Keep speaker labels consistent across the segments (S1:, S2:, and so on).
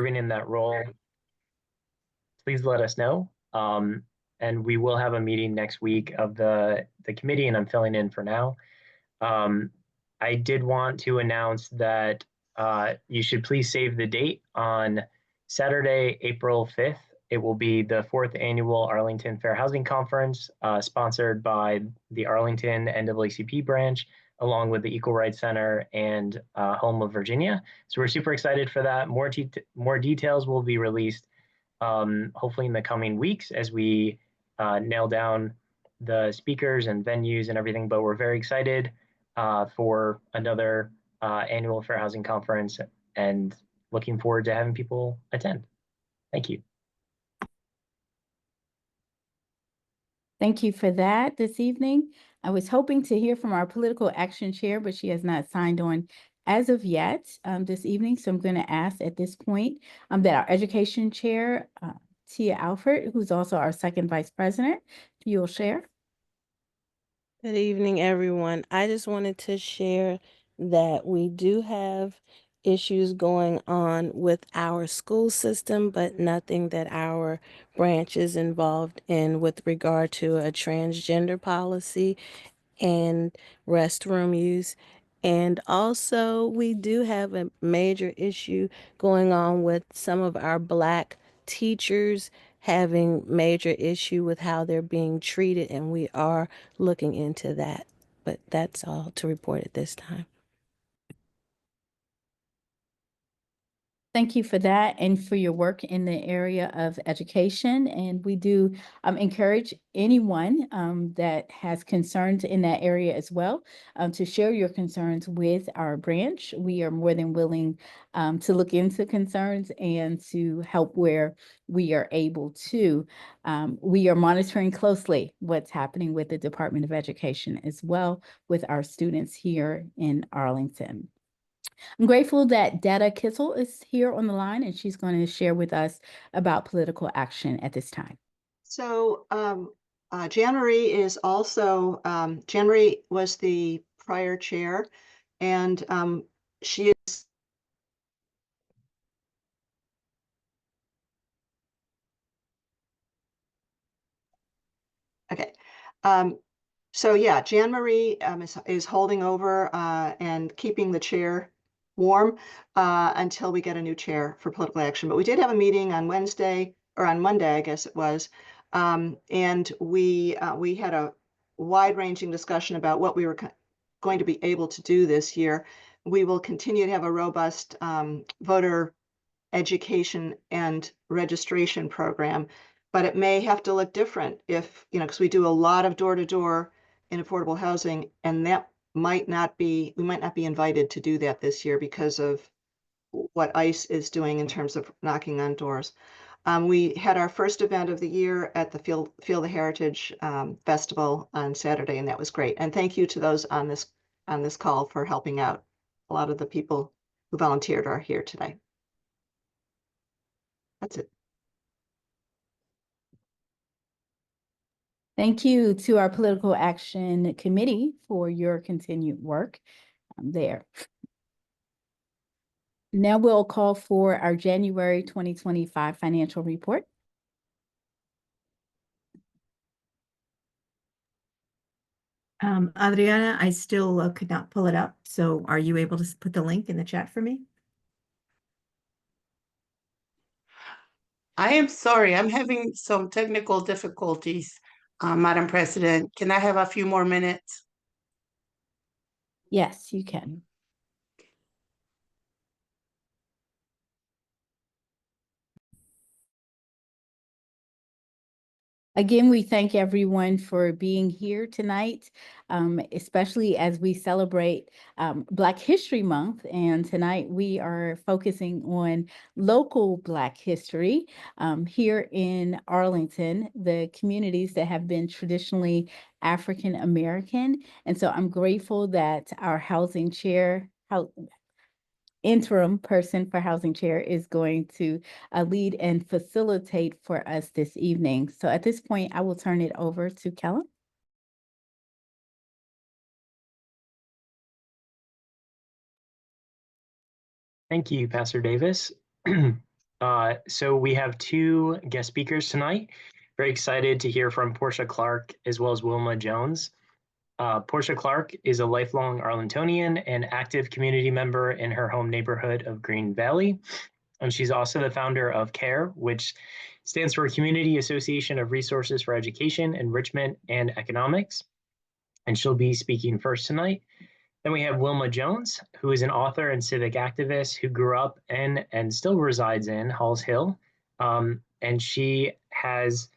S1: serving in that role, please let us know. And we will have a meeting next week of the committee, and I'm filling in for now. I did want to announce that you should please save the date on Saturday, April 5th. It will be the 4th annual Arlington Fair Housing Conference, sponsored by the Arlington NAACP branch, along with the Equal Rights Center and Home of Virginia. So we're super excited for that. More details will be released hopefully in the coming weeks as we nail down the speakers and venues and everything. But we're very excited for another annual Fair Housing Conference and looking forward to having people attend. Thank you.
S2: Thank you for that this evening. I was hoping to hear from our political action chair, but she has not signed on as of yet this evening. So I'm going to ask at this point that our education chair, Tia Alford, who's also our second vice president, you'll share.
S3: Good evening, everyone. I just wanted to share that we do have issues going on with our school system, but nothing that our branch is involved in with regard to a transgender policy and restroom use. And also, we do have a major issue going on with some of our Black teachers having major issue with how they're being treated, and we are looking into that. But that's all to report at this time.
S2: Thank you for that and for your work in the area of education. And we do encourage anyone that has concerns in that area as well to share your concerns with our branch. We are more than willing to look into concerns and to help where we are able to. We are monitoring closely what's happening with the Department of Education as well with our students here in Arlington. I'm grateful that Detta Kissel is here on the line, and she's going to share with us about political action at this time.
S4: So Jean-Marie is also, Jean-Marie was the prior chair, and she is okay. So yeah, Jean-Marie is holding over and keeping the chair warm until we get a new chair for political action. But we did have a meeting on Wednesday, or on Monday, I guess it was, and we had a wide-ranging discussion about what we were going to be able to do this year. We will continue to have a robust voter education and registration program, but it may have to look different if, because we do a lot of door-to-door in affordable housing, and that we might not be invited to do that this year because of what ICE is doing in terms of knocking on doors. We had our first event of the year at the Feel the Heritage Festival on Saturday, and that was great. And thank you to those on this call for helping out. A lot of the people who volunteered are here today. That's it.
S2: Thank you to our Political Action Committee for your continued work there. Now we'll call for our January 2025 financial report.
S5: Adriana, I still could not pull it up. So are you able to put the link in the chat for me?
S6: I am sorry, I'm having some technical difficulties, Madam President. Can I have a few more minutes?
S2: Yes, you can. Again, we thank everyone for being here tonight, especially as we celebrate Black History Month. And tonight we are focusing on local Black history here in Arlington, the communities that have been traditionally African American. And so I'm grateful that our housing chair, interim person for housing chair is going to lead and facilitate for us this evening. So at this point, I will turn it over to Kellen.
S1: Thank you, Pastor Davis. So we have two guest speakers tonight. Very excited to hear from Portia Clark as well as Wilma Jones. Portia Clark is a lifelong Arlingtonian and active community member in her home neighborhood of Green Valley. And she's also the founder of C.A.R.E, which stands for Community Association of Resources for Education, Enrichment and Economics. And she'll be speaking first tonight. Then we have Wilma Jones, who is an author and civic activist who grew up in and still resides in Halls Hill. And she has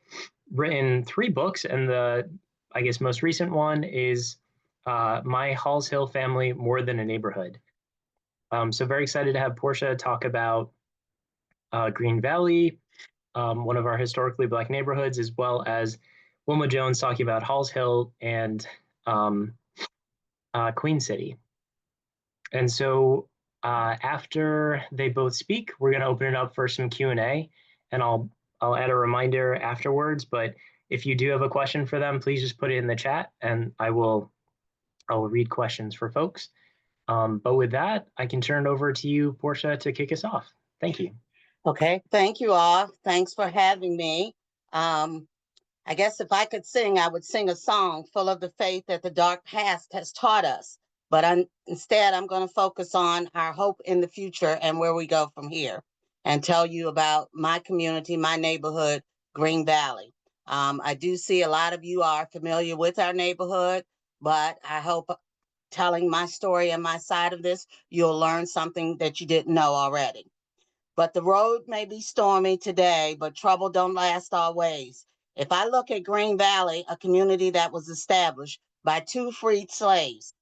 S1: written 3 books, and the, I guess, most recent one is My Halls Hill Family, More Than a Neighborhood. So very excited to have Portia talk about Green Valley, one of our historically Black neighborhoods, as well as Wilma Jones talking about Halls Hill and Queen City. And so after they both speak, we're going to open it up for some Q&A, and I'll add a reminder afterwards. But if you do have a question for them, please just put it in the chat, and I'll read questions for folks. But with that, I can turn it over to you, Portia, to kick us off. Thank you.
S7: Okay, thank you all. Thanks for having me. I guess if I could sing, I would sing a song full of the faith that the dark past has taught us. But instead, I'm going to focus on our hope in the future and where we go from here, and tell you about my community, my neighborhood, Green Valley. I do see a lot of you are familiar with our neighborhood, but I hope telling my story and my side of this, you'll learn something that you didn't know already. But the road may be stormy today, but trouble don't last always. If I look at Green Valley, a community that was established by 2 freed slaves,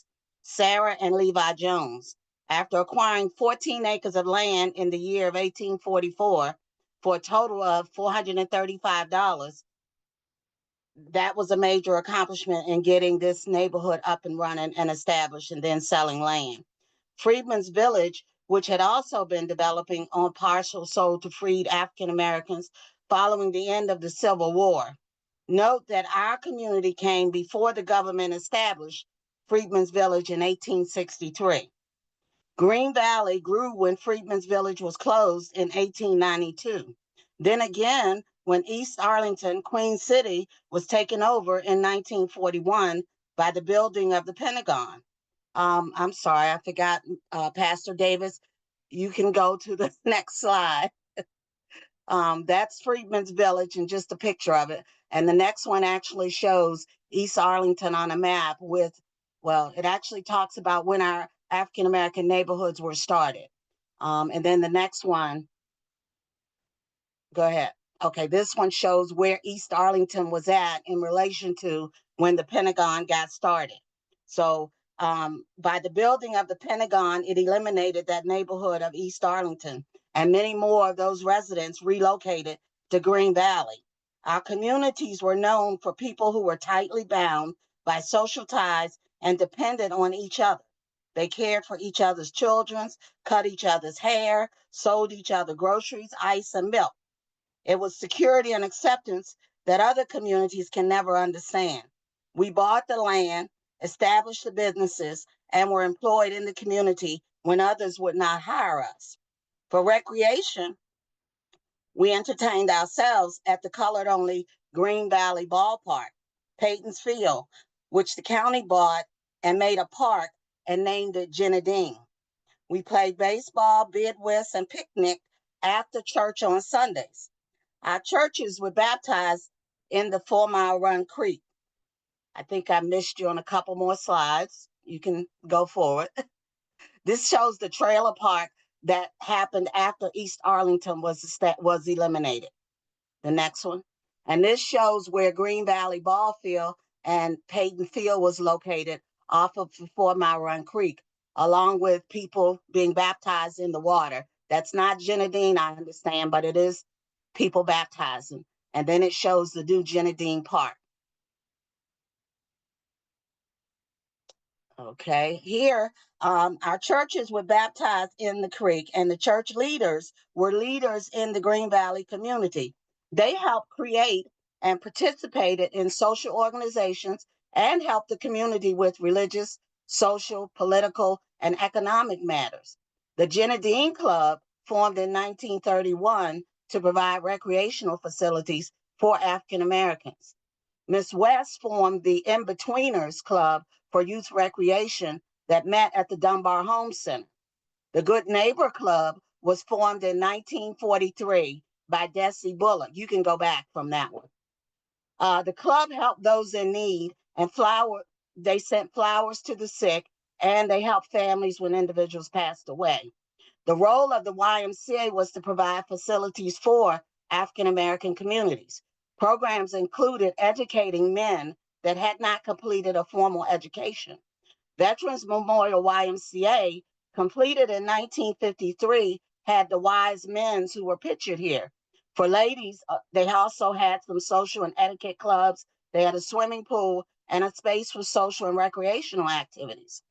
S7: Sarah and Levi Jones, after acquiring 14 acres of land in the year of 1844 for a total of $435, that was a major accomplishment in getting this neighborhood up and running and established, and then selling land. Freedmen's Village, which had also been developing on parcels sold to freed African Americans following the end of the Civil War. Note that our community came before the government established Freedmen's Village in 1863. Green Valley grew when Freedmen's Village was closed in 1892. Then again, when East Arlington, Queen City, was taken over in 1941 by the building of the Pentagon. I'm sorry, I forgot, Pastor Davis. You can go to the next slide. That's Freedmen's Village and just a picture of it. And the next one actually shows East Arlington on a map with, well, it actually talks about when our African-American neighborhoods were started. And then the next one, go ahead. Okay, this one shows where East Arlington was at in relation to when the Pentagon got started. So by the building of the Pentagon, it eliminated that neighborhood of East Arlington, and many more of those residents relocated to Green Valley. Our communities were known for people who were tightly bound by social ties and dependent on each other. They cared for each other's children, cut each other's hair, sold each other groceries, ice, and milk. It was security and acceptance that other communities can never understand. We bought the land, established the businesses, and were employed in the community when others would not hire us. For recreation, we entertained ourselves at the colored-only Green Valley Ballpark, Peyton's Field, which the county bought and made a park and named it Jenadine. We played baseball, bid whist, and picnic after church on Sundays. Our churches were baptized in the 4 Mile Run Creek. I think I missed you on a couple more slides. You can go forward. This shows the trailer park that happened after East Arlington was eliminated. The next one. And this shows where Green Valley Ball Field and Peyton Field was located off of 4 Mile Run Creek, along with people being baptized in the water. That's not Jenadine, I understand, but it is people baptizing. And then it shows the new Jenadine Park. Okay, here, our churches were baptized in the creek, and the church leaders were leaders in the Green Valley community. They helped create and participated in social organizations and helped the community with religious, social, political, and economic matters. The Jenadine Club formed in 1931 to provide recreational facilities for African Americans. Miss West formed the In-Betweeners Club for youth recreation that met at the Dunbar Home Center. The Good Neighbor Club was formed in 1943 by Desi Bullock. You can go back from that one. The club helped those in need, and they sent flowers to the sick, and they helped families when individuals passed away. The role of the YMCA was to provide facilities for African American communities. Programs included educating men that had not completed a formal education. Veterans Memorial YMCA, completed in 1953, had the wise men who were pictured here. For ladies, they also had some social and etiquette clubs. They had a swimming pool and a space for social and recreational activities.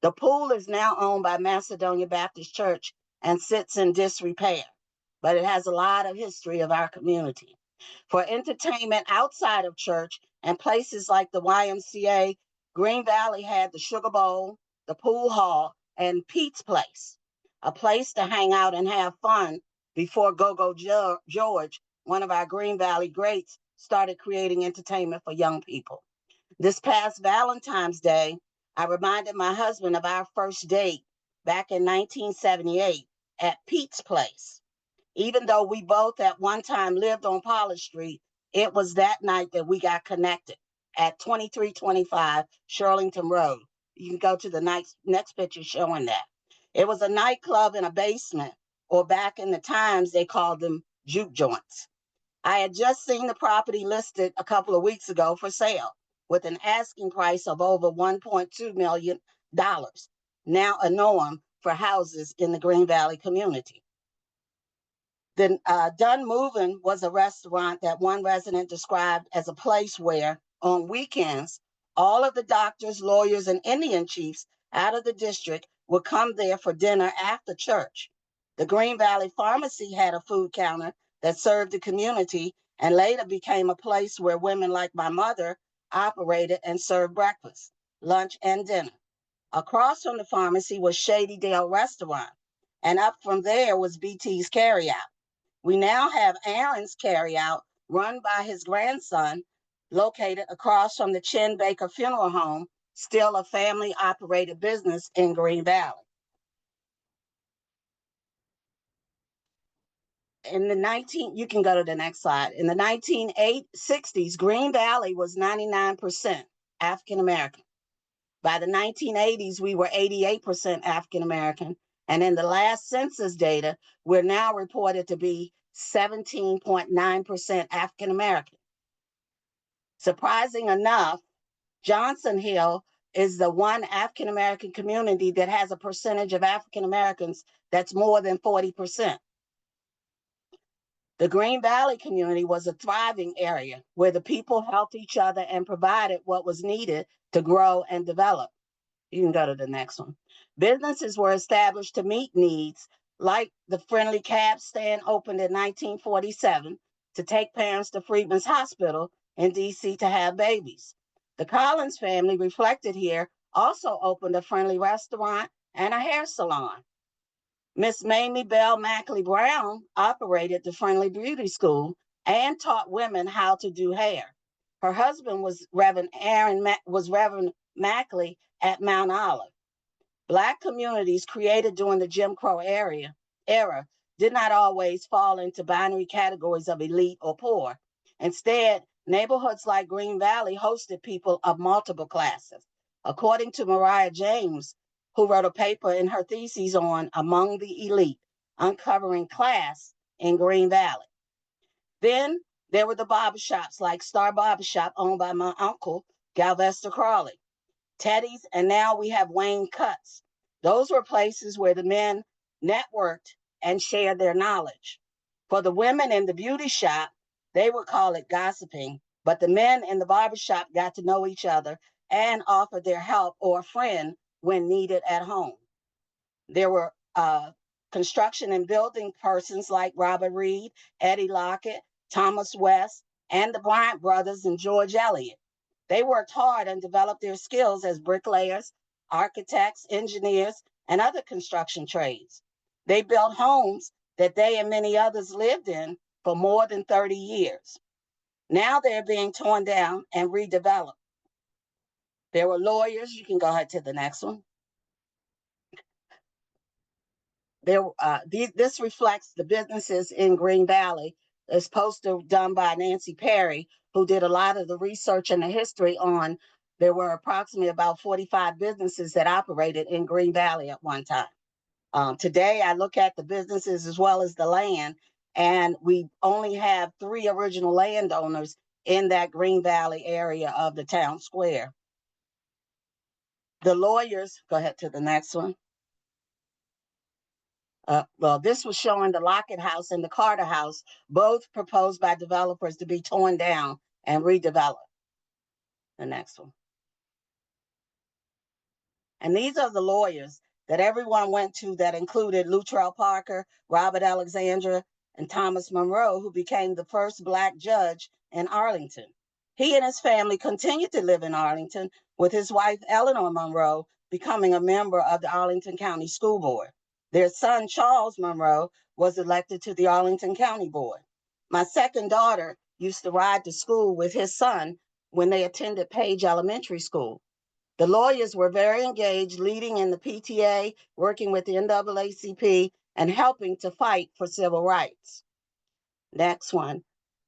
S7: The pool is now owned by Macedonia Baptist Church and sits in disrepair, but it has a lot of history of our community. For entertainment outside of church and places like the YMCA, Green Valley had the Sugar Bowl, the pool hall, and Pete's Place, a place to hang out and have fun before Go-Go George, one of our Green Valley greats, started creating entertainment for young people. This past Valentine's Day, I reminded my husband of our first date back in 1978 at Pete's Place. Even though we both at one time lived on Pollard Street, it was that night that we got connected at 2325 Shirlington Road. You can go to the next picture showing that. It was a nightclub in a basement, or back in the times, they called them juke joints. I had just seen the property listed a couple of weeks ago for sale with an asking price of over $1.2 million, now a norm for houses in the Green Valley community. Then Done Movin' was a restaurant that one resident described as a place where, on weekends, all of the doctors, lawyers, and Indian chiefs out of the district would come there for dinner after church. The Green Valley Pharmacy had a food counter that served the community and later became a place where women like my mother operated and served breakfast, lunch, and dinner. Across from the pharmacy was Shady Dale Restaurant, and up from there was BT's Carryout. We now have Aaron's Carryout, run by his grandson, located across from the Chin Baker Funeral Home, still a family-operated business in Green Valley. You can go to the next slide. In the 1960s, Green Valley was 99% African American. By the 1980s, we were 88% African American. And in the last census data, we're now reported to be 17.9% African American. Surprising enough, Johnson Hill is the one African American community that has a percentage of African Americans that's more than 40%. The Green Valley community was a thriving area where the people helped each other and provided what was needed to grow and develop. You can go to the next one. Businesses were established to meet needs, like the Friendly Cab Stand opened in 1947 to take parents to Freedman's Hospital in DC to have babies. The Collins family, reflected here, also opened a friendly restaurant and a hair salon. Miss Mamie Bell Mackley Brown operated the Friendly Beauty School and taught women how to do hair. Her husband was Reverend Mackley at Mount Olive. Black communities created during the Jim Crow era did not always fall into binary categories of elite or poor. Instead, neighborhoods like Green Valley hosted people of multiple classes. According to Mariah James, who wrote a paper in her thesis on Among the Elite, uncovering class in Green Valley. Then there were the barbershops like Star Barbershop, owned by my uncle, Galvester Crawley, Teddy's, and now we have Wayne Cuts. Those were places where the men networked and shared their knowledge. For the women in the beauty shop, they would call it gossiping, but the men in the barbershop got to know each other and offered their help or a friend when needed at home. There were construction and building persons like Robert Reed, Eddie Lockett, Thomas West, and the Bryant brothers and George Eliot. They worked hard and developed their skills as bricklayers, architects, engineers, and other construction trades. They built homes that they and many others lived in for more than 30 years. Now they're being torn down and redeveloped. There were lawyers. You can go ahead to the next one. This reflects the businesses in Green Valley. This poster done by Nancy Perry, who did a lot of the research and the history on. There were approximately about 45 businesses that operated in Green Valley at one time. Today, I look at the businesses as well as the land, and we only have 3 original landowners in that Green Valley area of the town square. The lawyers, go ahead to the next one. Well, this was showing the Lockett House and the Carter House, both proposed by developers to be torn down and redeveloped. The next one. And these are the lawyers that everyone went to that included Luttrell Parker, Robert Alexandra, and Thomas Monroe, who became the first Black judge in Arlington. He and his family continued to live in Arlington, with his wife, Eleanor Monroe, becoming a member of the Arlington County School Board. Their son, Charles Monroe, was elected to the Arlington County Board. My second daughter used to ride to school with his son when they attended Page Elementary School. The lawyers were very engaged, leading in the PTA, working with the NAACP, and helping to fight for civil rights. Next one.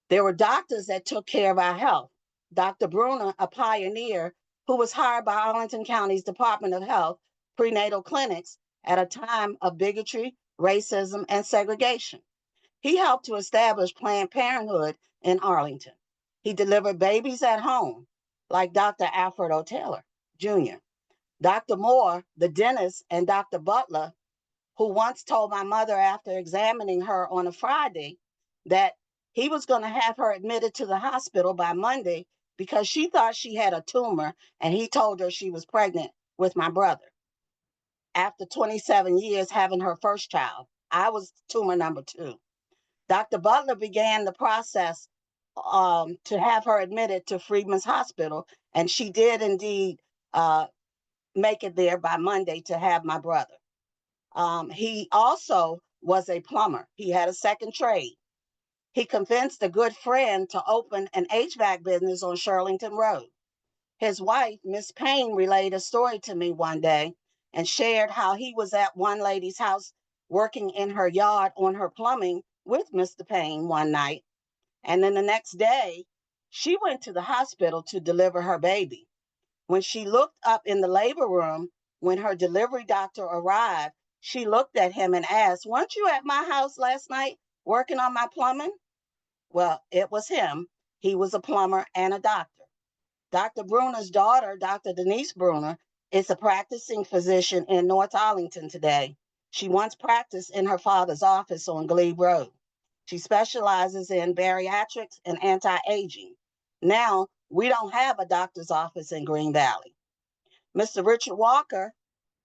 S7: There were doctors that took care of our health. Dr. Bruner, a pioneer who was hired by Arlington County's Department of Health prenatal clinics at a time of bigotry, racism, and segregation. He helped to establish Planned Parenthood in Arlington. He delivered babies at home, like Dr. Alfred O. Taylor Jr. Dr. Moore, the dentist, and Dr. Butler, who once told my mother after examining her on a Friday that he was going to have her admitted to the hospital by Monday because she thought she had a tumor, and he told her she was pregnant with my brother. After 27 years having her first child, I was tumor number 2. Dr. Butler began the process to have her admitted to Freedman's Hospital, and she did indeed make it there by Monday to have my brother. He also was a plumber. He had a second trade. He convinced a good friend to open an HVAC business on Shirlington Road. His wife, Miss Payne, relayed a story to me one day and shared how he was at one lady's house working in her yard on her plumbing with Mr. Payne one night. And then the next day, she went to the hospital to deliver her baby. When she looked up in the labor room, when her delivery doctor arrived, she looked at him and asked, "Weren't you at my house last night working on my plumbing?" Well, it was him. He was a plumber and a doctor. Dr. Bruner's daughter, Dr. Denise Bruner, is a practicing physician in North Arlington today. She once practiced in her father's office on Glebe Road. She specializes in bariatrics and anti-aging. Now, we don't have a doctor's office in Green Valley. Mr. Richard Walker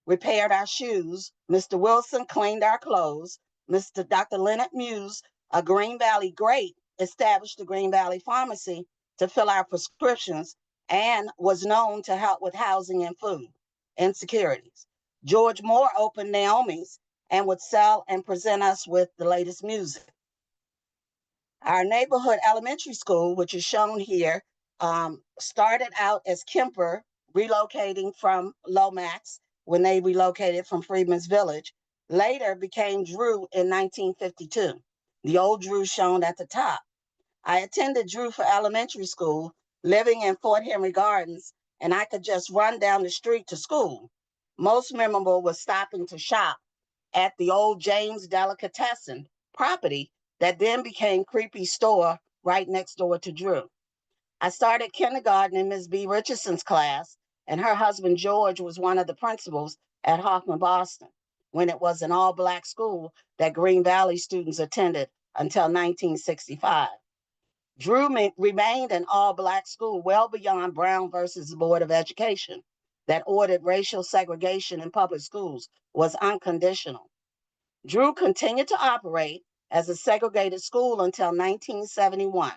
S7: repaired our shoes. Mr. Wilson cleaned our clothes. Dr. Leonard Muse, a Green Valley great, established the Green Valley Pharmacy to fill our prescriptions and was known to help with housing and food insecurities. George Moore opened Naomi's and would sell and present us with the latest music. Our neighborhood elementary school, which is shown here, started out as Kemper, relocating from Lomax when they relocated from Freedman's Village. Later became Drew in 1952. The old Drew shown at the top. I attended Drew for elementary school, living in Fort Henry Gardens, and I could just run down the street to school. Most memorable was stopping to shop at the old James Delicatessen property that then became Creepy Store right next door to Drew. I started kindergarten in Ms. B. Richardson's class, and her husband George was one of the principals at Hoffman Boston when it was an all-Black school that Green Valley students attended until 1965. Drew remained an all-Black school well beyond Brown versus the Board of Education that ordered racial segregation in public schools was unconditional. Drew continued to operate as a segregated school until 1971.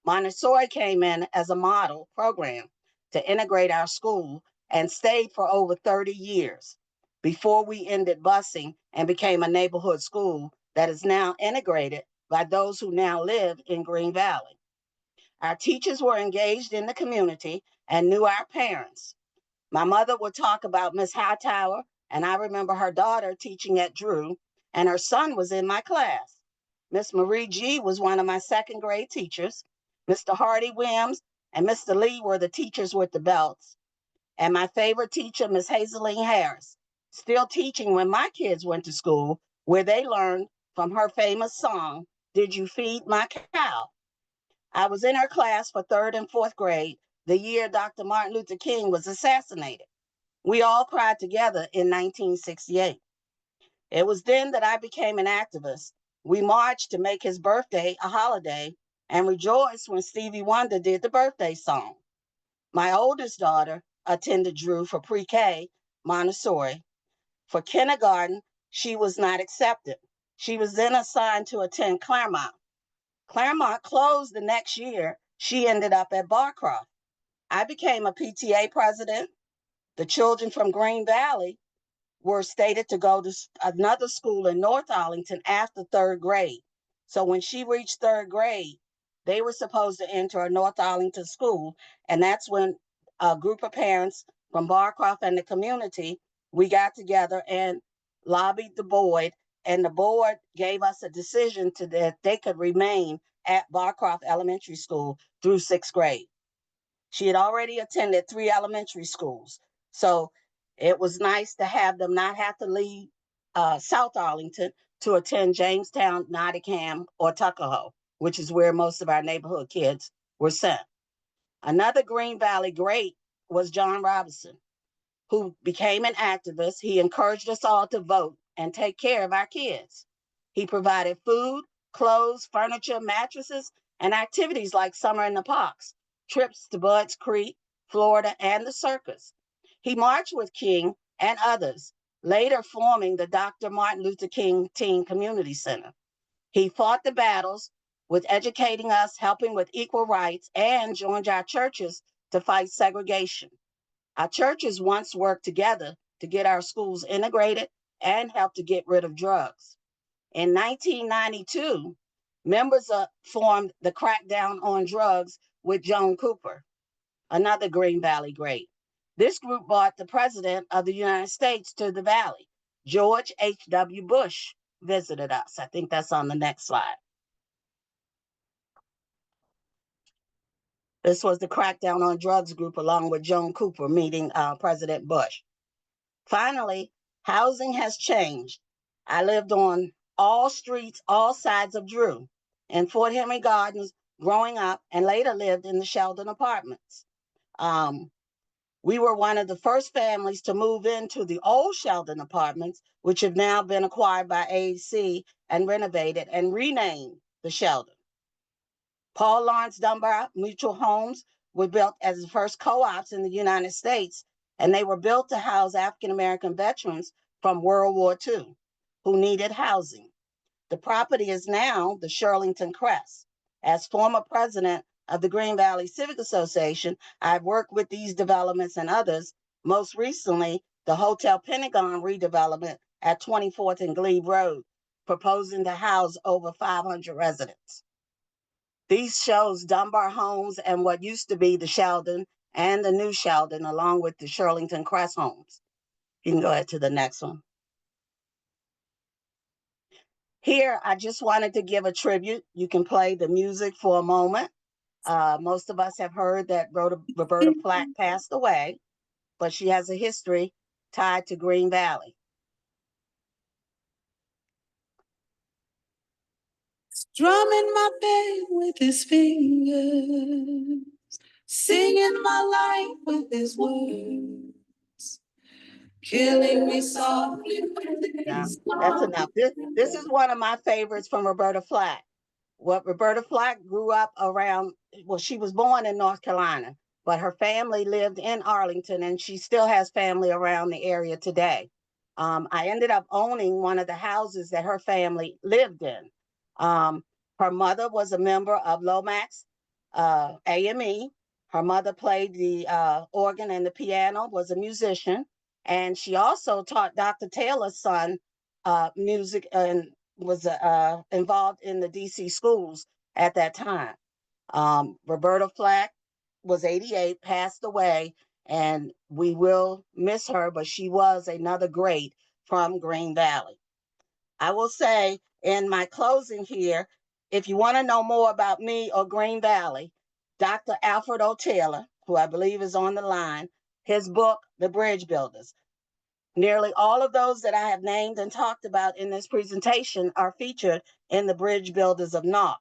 S7: Montessori came in as a model program to integrate our school and stayed for over 30 years before we ended busing and became a neighborhood school that is now integrated by those who now live in Green Valley. Our teachers were engaged in the community and knew our parents. My mother would talk about Miss Hightower, and I remember her daughter teaching at Drew, and her son was in my class. Miss Marie G was one of my second grade teachers. Mr. Hardy Williams and Mr. Lee were the teachers with the belts. And my favorite teacher, Miss Hazeline Harris, still teaching when my kids went to school, where they learned from her famous song, Did You Feed My Cow? I was in her class for third and fourth grade, the year Dr. Martin Luther King was assassinated. We all cried together in 1968. It was then that I became an activist. We marched to make his birthday a holiday and rejoiced when Stevie Wonder did the birthday song. My oldest daughter attended Drew for pre-K, Montessori. For kindergarten, she was not accepted. She was then assigned to attend Claremont. Claremont closed the next year. She ended up at Barcroft. I became a PTA president. The children from Green Valley were stated to go to another school in North Arlington after third grade. So when she reached third grade, they were supposed to enter a North Arlington school. And that's when a group of parents from Barcroft and the community, we got together and lobbied the board, and the board gave us a decision that they could remain at Barcroft Elementary School through sixth grade. She had already attended 3 elementary schools. So it was nice to have them not have to leave South Arlington to attend Jamestown, Nottingham, or Tuckahoe, which is where most of our neighborhood kids were sent. Another Green Valley great was John Robinson, who became an activist. He encouraged us all to vote and take care of our kids. He provided food, clothes, furniture, mattresses, and activities like summer in the parks, trips to Budds Creek, Florida, and the circus. He marched with King and others, later forming the Dr. Martin Luther King Teen Community Center. He fought the battles with educating us, helping with equal rights, and joined our churches to fight segregation. Our churches once worked together to get our schools integrated and help to get rid of drugs. In 1992, members formed the Crackdown on Drugs with Joan Cooper, another Green Valley great. This group brought the President of the United States to the Valley. George H.W. Bush visited us. I think that's on the next slide. This was the Crackdown on Drugs group along with Joan Cooper meeting President Bush. Finally, housing has changed. I lived on all streets, all sides of Drew, in Fort Henry Gardens growing up, and later lived in the Sheldon Apartments. We were one of the first families to move into the old Sheldon Apartments, which have now been acquired by AEC and renovated and renamed the Sheldon. Paul Laurence Dunbar Mutual Homes were built as the first co-ops in the United States, and they were built to house African-American veterans from World War II who needed housing. The property is now the Shirlington Crest. As former president of the Green Valley Civic Association, I've worked with these developments and others, most recently the Hotel Pentagon redevelopment at 24th and Glebe Road, proposing to house over 500 residents. These shows Dunbar Homes and what used to be the Sheldon and the new Sheldon, along with the Shirlington Crest homes. You can go ahead to the next one. Here, I just wanted to give a tribute. You can play the music for a moment. Most of us have heard that Roberta Flack passed away, but she has a history tied to Green Valley.
S8: Drumming my pain with his fingers, singing my life with his words, killing me softly with his
S7: That's enough. This is one of my favorites from Roberta Flack. What Roberta Flack grew up around, well, she was born in North Carolina, but her family lived in Arlington, and she still has family around the area today. I ended up owning one of the houses that her family lived in. Her mother was a member of Lomax AME. Her mother played the organ and the piano, was a musician, and she also taught Dr. Taylor's son music and was involved in the DC schools at that time. Roberta Flack was 88, passed away, and we will miss her, but she was another great from Green Valley. I will say in my closing here, if you want to know more about me or Green Valley, Dr. Alfred O. Taylor, who I believe is on the line, his book, The Bridge Builders. Nearly all of those that I have named and talked about in this presentation are featured in The Bridge Builders of Knock.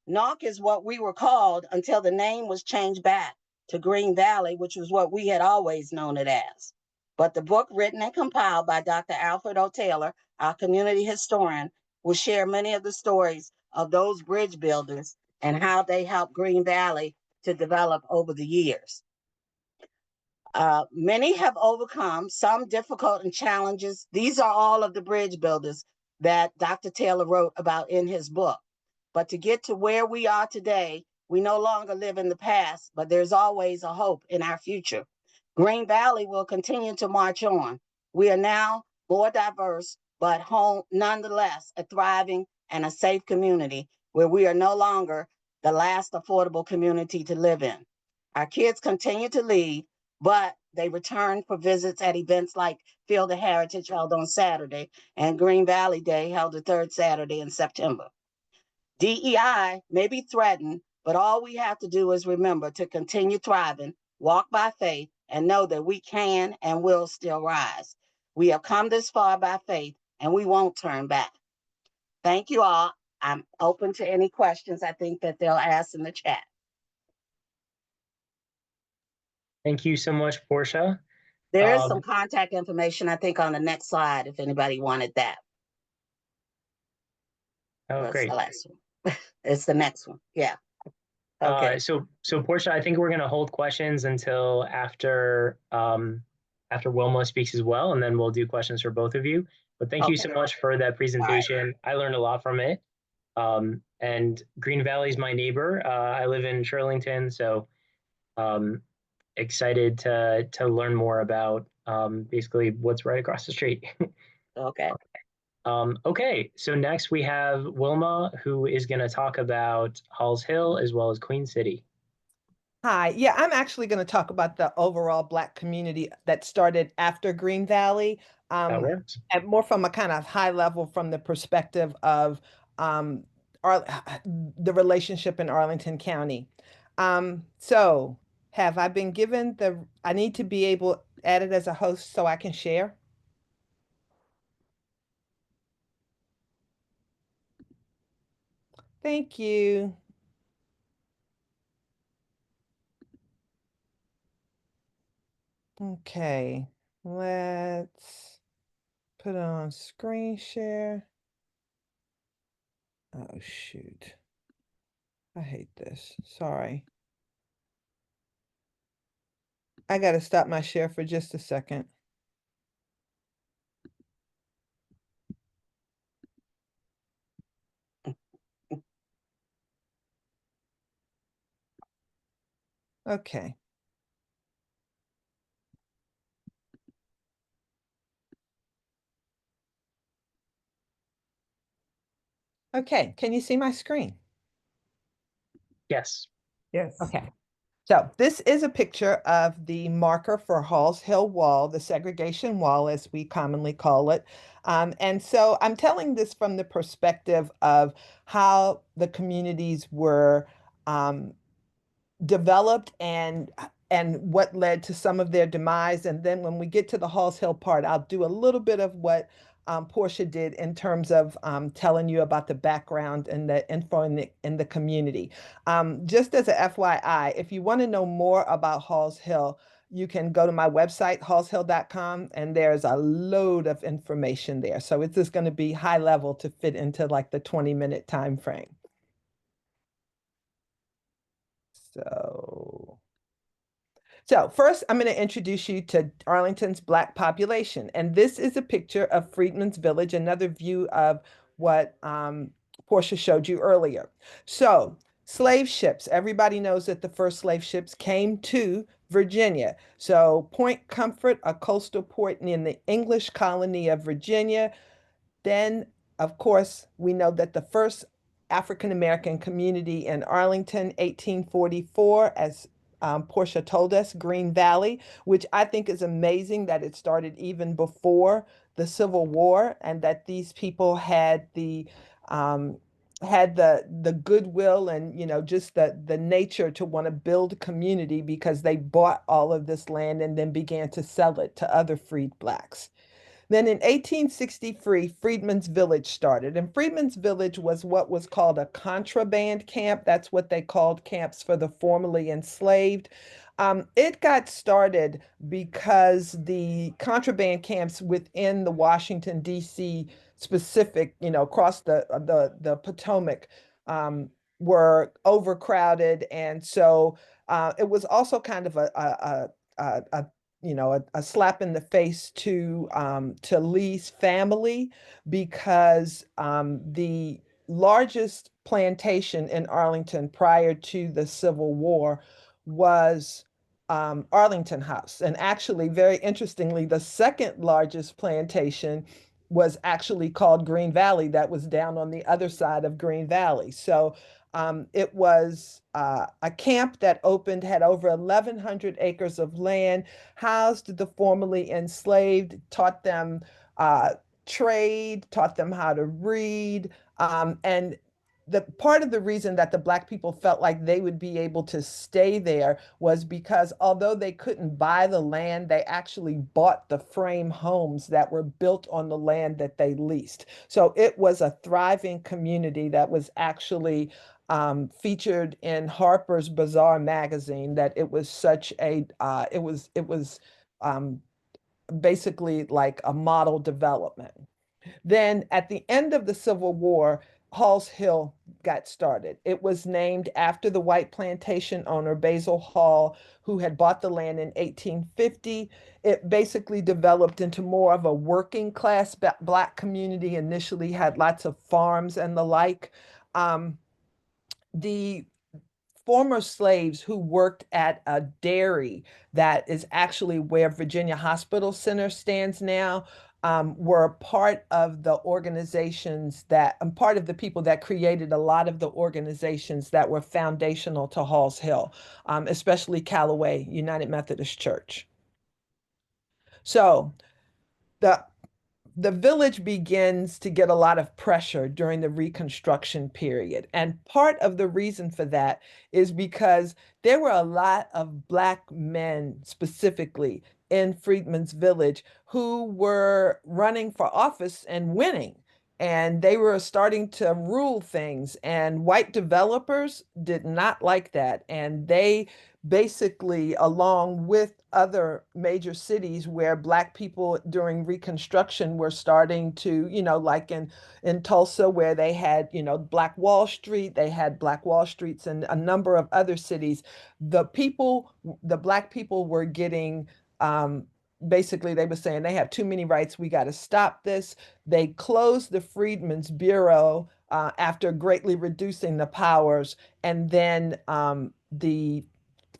S7: Knock is what we were called until the name was changed back to Green Valley, which was what we had always known it as. But the book written and compiled by Dr. Alfred O. Taylor, our community historian, will share many of the stories of those bridge builders and how they helped Green Valley to develop over the years. Many have overcome some difficult and challenges. These are all of the bridge builders that Dr. Taylor wrote about in his book. But to get to where we are today, we no longer live in the past, but there's always a hope in our future. Green Valley will continue to march on. We are now more diverse, but home, nonetheless, a thriving and a safe community where we are no longer the last affordable community to live in. Our kids continue to leave, but they return for visits at events like Field of Heritage held on Saturday and Green Valley Day held the third Saturday in September. DEI may be threatened, but all we have to do is remember to continue thriving, walk by faith, and know that we can and will still rise. We have come this far by faith, and we won't turn back. Thank you all. I'm open to any questions I think that they'll ask in the chat.
S1: Thank you so much, Portia.
S7: There is some contact information, I think, on the next slide if anybody wanted that.
S1: Oh,
S7: That's
S1: great.
S7: the last one. It's the next one. Yeah. Okay.
S1: So Portia, I think we're going to hold questions until after Wilma speaks as well, and then we'll do questions for both of you. But thank you so much for that presentation. I learned a lot from it. And Green Valley is my neighbor. I live in Arlington, so excited to learn more about basically what's right across the street.
S7: Okay.
S1: Okay, so next we have Wilma, who is going to talk about Halls Hill as well as Queen City.
S9: Hi, yeah, I'm actually going to talk about the overall Black community that started after Green Valley,
S1: That works.
S9: and more from a kind of high level from the perspective of the relationship in Arlington County. So have I been given I need to be able added as a host so I can share? Thank you. Okay, let's put on screen share. Oh, shoot. I hate this. Sorry. I got to stop my share for just a second. Okay. Okay, can you see my screen?
S1: Yes.
S9: Yes. Okay. So this is a picture of the marker for Halls Hill Wall, the segregation wall, as we commonly call it. And so I'm telling this from the perspective of how the communities were developed and what led to some of their demise. And then when we get to the Halls Hill part, I'll do a little bit of what Portia did in terms of telling you about the background and the info in the community. Just as a FYI, if you want to know more about Halls Hill, you can go to my website, hallshill.com, and there's a load of information there. So it's just going to be high level to fit into like the 20-minute time frame. So first, I'm going to introduce you to Arlington's Black population. And this is a picture of Freedman's Village, another view of what Portia showed you earlier. So slave ships, everybody knows that the first slave ships came to Virginia. So Point Comfort, a coastal port in the English colony of Virginia, then of course, we know that the first African American community in Arlington, 1844, as Portia told us, Green Valley, which I think is amazing that it started even before the Civil War, and that these people um, had the goodwill and just the nature to want to build community, because they bought all of this land and then began to sell it to other freed blacks. Then in 1863, Freedmen's Village started. And Freedmen's Village was what was called a contraband camp. That's what they called camps for the formerly enslaved. It got started because the contraband camps within the Washington, D.C. specific, across the Potomac, were overcrowded. And so it was also kind of a slap in the face to Lee's family, because the largest plantation in Arlington prior to the Civil War was Arlington House. And actually, very interestingly, the second largest plantation was actually called Green Valley, that was down on the other side of Green Valley. So it was a camp that opened, had over 1,100 acres of land, housed the formerly enslaved, taught them trade, taught them how to read. And the part of the reason that the Black people felt like they would be able to stay there was because although they couldn't buy the land, they actually bought the frame homes that were built on the land that they leased. So it was a thriving community that was actually featured in Harper's Bazaar magazine, that it was such a it was basically like a model development. Then at the end of the Civil War, Hall's Hill got started. It was named after the white plantation owner, Basil Hall, who had bought the land in 1850. It basically developed into more of a working class Black community, initially had lots of farms and the like. The former slaves who worked at a dairy that is actually where Virginia Hospital Center stands now, were part of the organizations that, part of the people that created a lot of the organizations that were foundational to Hall's Hill, especially Callaway United Methodist Church. So the the village begins to get a lot of pressure during the Reconstruction period. And part of the reason for that is because there were a lot of Black men specifically in Freedmen's Village who were running for office and winning. And they were starting to rule things. And white developers did not like that. And they basically, along with other major cities where Black people during Reconstruction were starting to, like in Tulsa, where they had, Black Wall Street, they had Black Wall Streets in a number of other cities. The Black people were getting, basically, they were saying they have too many rights. We got to stop this. They closed the Freedmen's Bureau after greatly reducing the powers. And then the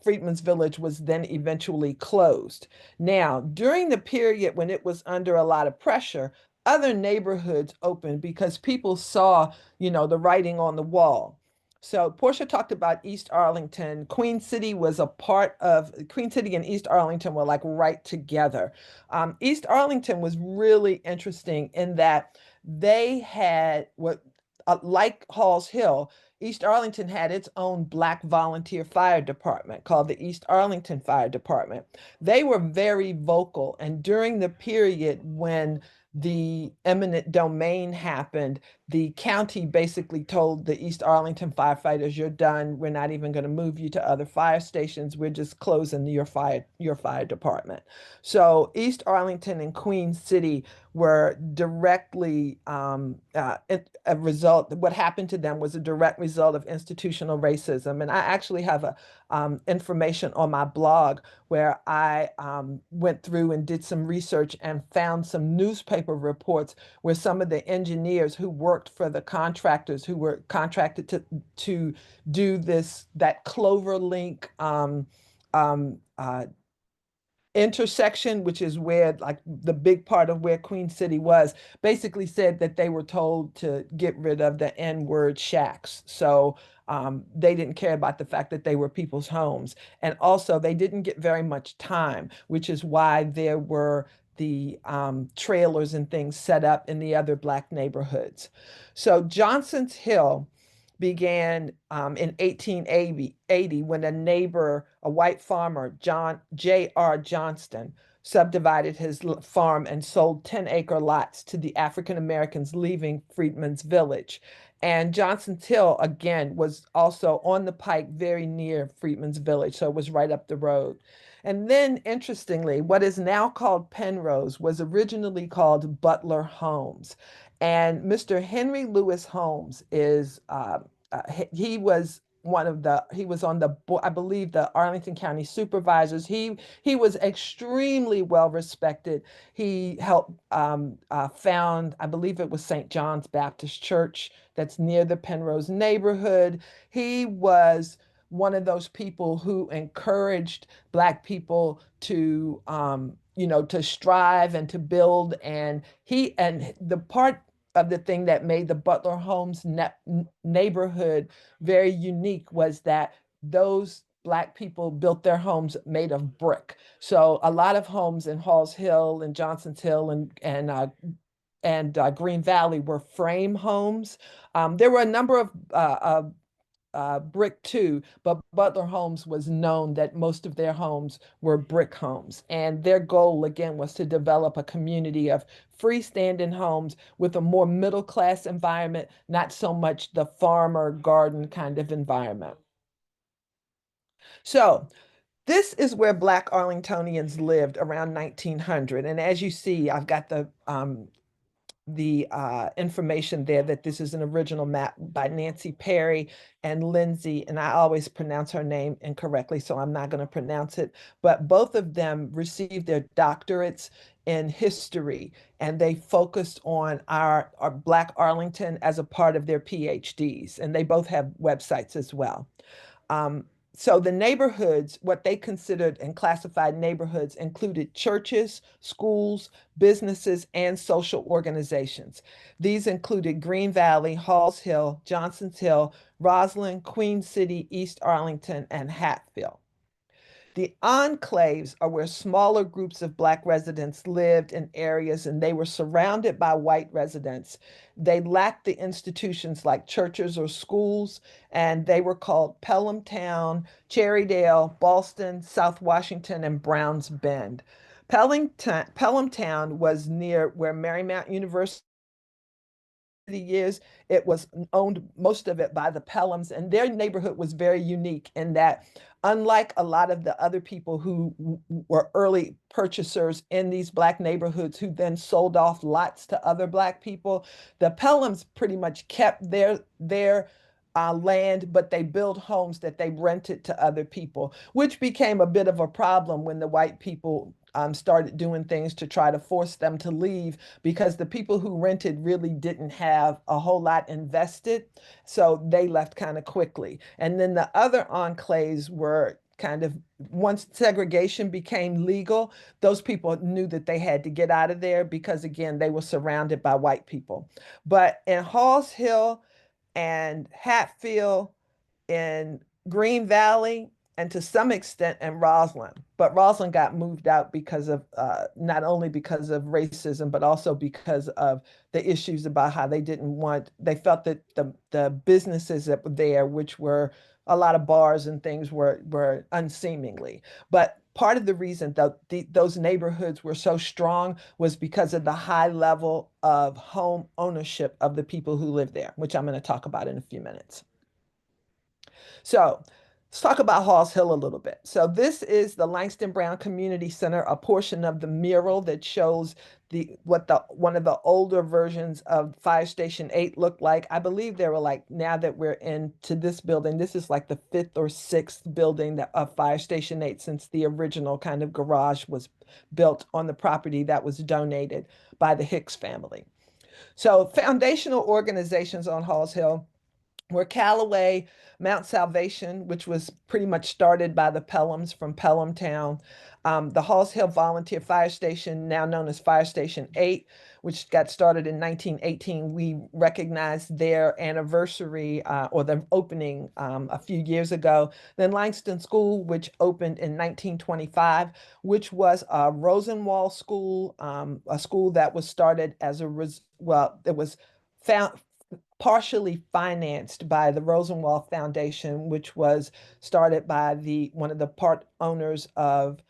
S9: Freedmen's Village was then eventually closed. Now, during the period when it was under a lot of pressure, other neighborhoods opened because people saw, the writing on the wall. So Portia talked about East Arlington. Queen City and East Arlington were like right together. East Arlington was really interesting in that they had like Hall's Hill, East Arlington had its own Black volunteer fire department called the East Arlington Fire Department. They were very vocal. And during the period when the eminent domain happened, the county basically told the East Arlington firefighters, you're done. We're not even going to move you to other fire stations. We're just closing your fire department. So East Arlington and Queen City were directly a result. What happened to them was a direct result of institutional racism. And I actually have information on my blog where I went through and did some research and found some newspaper reports where some of the engineers who worked for the contractors who were contracted to do that Clover Link intersection, which is where like the big part of where Queen City was, basically said that they were told to get rid of the N-word shacks. So they didn't care about the fact that they were people's homes. And also they didn't get very much time, which is why there were the trailers and things set up in the other Black neighborhoods. So Johnson's Hill began in 1880 when a neighbor, a white farmer, John J.R. Johnston, subdivided his farm and sold 10-acre lots to the African Americans leaving Freedman's Village. And Johnson's Hill, again, was also on the pike very near Freedman's Village, so it was right up the road. And then, interestingly, what is now called Penrose was originally called Butler Homes. And Mr. Henry Lewis Holmes is, he was he was on the, I believe, the Arlington County Supervisors. He was extremely well respected. He helped found, I believe it was St. John's Baptist Church that's near the Penrose neighborhood. He was one of those people who encouraged Black people to, to strive and to build. And the part of the thing that made the Butler Homes neighborhood very unique was that those Black people built their homes made of brick. So a lot of homes in Halls Hill and Johnson's Hill and Green Valley were frame homes. There were a number of brick too, but Butler Homes was known that most of their homes were brick homes. And their goal, again, was to develop a community of freestanding homes with a more middle class environment, not so much the farmer garden kind of environment. So this is where Black Arlingtonians lived around 1900. And as you see, I've got the information there that this is an original map by Nancy Perry and Lindsay, and I always pronounce her name incorrectly, so I'm not going to pronounce it, but both of them received their doctorates in history, and they focused on our Black Arlington as a part of their PhDs, and they both have websites as well. So the neighborhoods, what they considered and classified neighborhoods included churches, schools, businesses, and social organizations. These included Green Valley, Halls Hill, Johnson's Hill, Roslyn, Queen City, East Arlington, and Hatfield. The enclaves are where smaller groups of Black residents lived in areas and they were surrounded by white residents. They lacked the institutions like churches or schools, and they were called Pelhamtown, Cherrydale, Ballston, South Washington, and Browns Bend. Pelhamtown was near where Marymount University years, it was owned, most of it, by the Pelhams, and their neighborhood was very unique in that, unlike a lot of the other people who were early purchasers in these Black neighborhoods who then sold off lots to other Black people, the Pelhams pretty much kept their land, but they built homes that they rented to other people, which became a bit of a problem when the white people started doing things to try to force them to leave, because the people who rented really didn't have a whole lot invested. So they left kind of quickly. And then the other enclaves were kind of, once segregation became legal, those people knew that they had to get out of there because, again, they were surrounded by white people. But in Halls Hill and Hatfield, in Green Valley, and to some extent in Roslyn. But Roslyn got moved out because of not only because of racism, but also because of the issues about how they felt that the businesses that were there, which were a lot of bars and things, were unseemly. But part of the reason that those neighborhoods were so strong was because of the high level of home ownership of the people who lived there, which I'm going to talk about in a few minutes. So let's talk about Halls Hill a little bit. So this is the Langston Brown Community Center, a portion of the mural that shows one of the older versions of Fire Station 8 looked like. I believe they were like, now that we're into this building, this is like the 5th or 6th building of Fire Station 8 since the original kind of garage was built on the property that was donated by the Hicks family. So foundational organizations on Halls Hill were Callaway, Mount Salvation, which was pretty much started by the Pelhams from Pelhamtown, The Halls Hill Volunteer Fire Station, now known as Fire Station 8, which got started in 1918, we recognized their anniversary or the opening a few years ago. Then Langston School, which opened in 1925, which was a Rosenwald school, a school that was started as it was found partially financed by the Rosenwald Foundation, which was started by one of the part owners of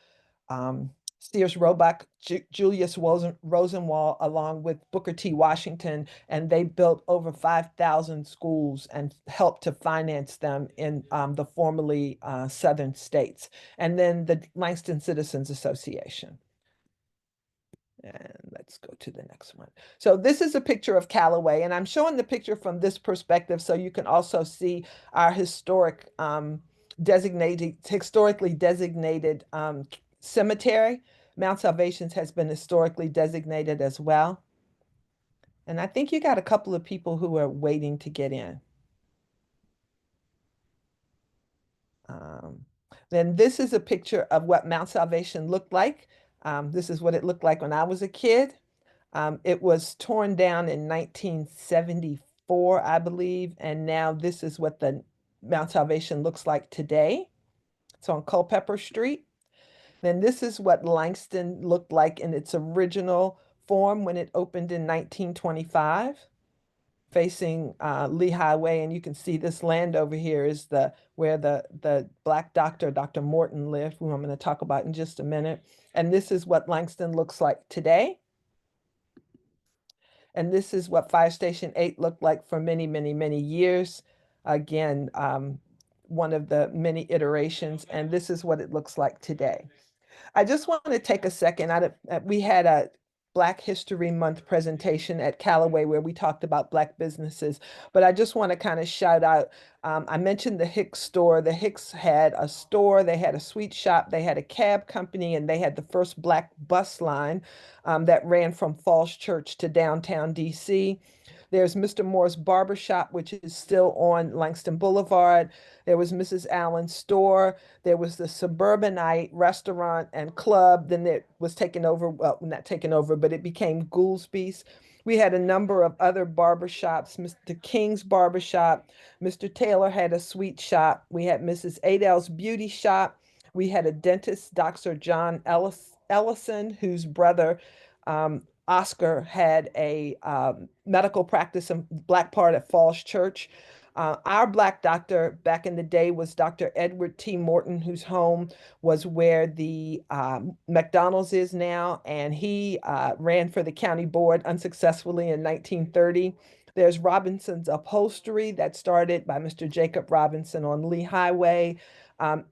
S9: Sears Roebuck, Julius Rosenwald, along with Booker T. Washington, and they built over 5,000 schools and helped to finance them in the formerly Southern states. And then the Langston Citizens Association. And let's go to the next one. So this is a picture of Callaway, and I'm showing the picture from this perspective so you can also see our historically designated cemetery. Mount Salvation's has been historically designated as well. And I think you got a couple of people who are waiting to get in. Then this is a picture of what Mount Salvation looked like. This is what it looked like when I was a kid. It was torn down in 1974, I believe, and now this is what the Mount Salvation looks like today. It's on Culpeper Street. Then this is what Langston looked like in its original form when it opened in 1925, facing Lee Highway, and you can see this land over here is where the Black doctor, Dr. Morton, lived, who I'm going to talk about in just a minute. And this is what Langston looks like today. And this is what Fire Station 8 looked like for many, many, many years. Again, one of the many iterations, and this is what it looks like today. I just want to take a second. We had a Black History Month presentation at Callaway where we talked about Black businesses, but I just want to kind of shout out, I mentioned the Hicks store. The Hicks had a store, they had a sweet shop, they had a cab company, and they had the first Black bus line that ran from Falls Church to downtown DC. There's Mr. Moore's Barbershop, which is still on Langston Boulevard. There was Mrs. Allen's store. There was the Suburbanite restaurant and club. Then it was taken over, well, not taken over, but it became Goolsby's. We had a number of other barbershops, Mr. King's Barbershop. Mr. Taylor had a sweet shop. We had Mrs. Adele's Beauty Shop. We had a dentist, Dr. John Ellison, whose brother, Oscar, had a medical practice in Black part at Falls Church. Our Black doctor back in the day was Dr. Edward T. Morton, whose home was where the McDonald's is now, and he ran for the county board unsuccessfully in 1930. There's Robinson's Upholstery that started by Mr. Jacob Robinson on Lee Highway,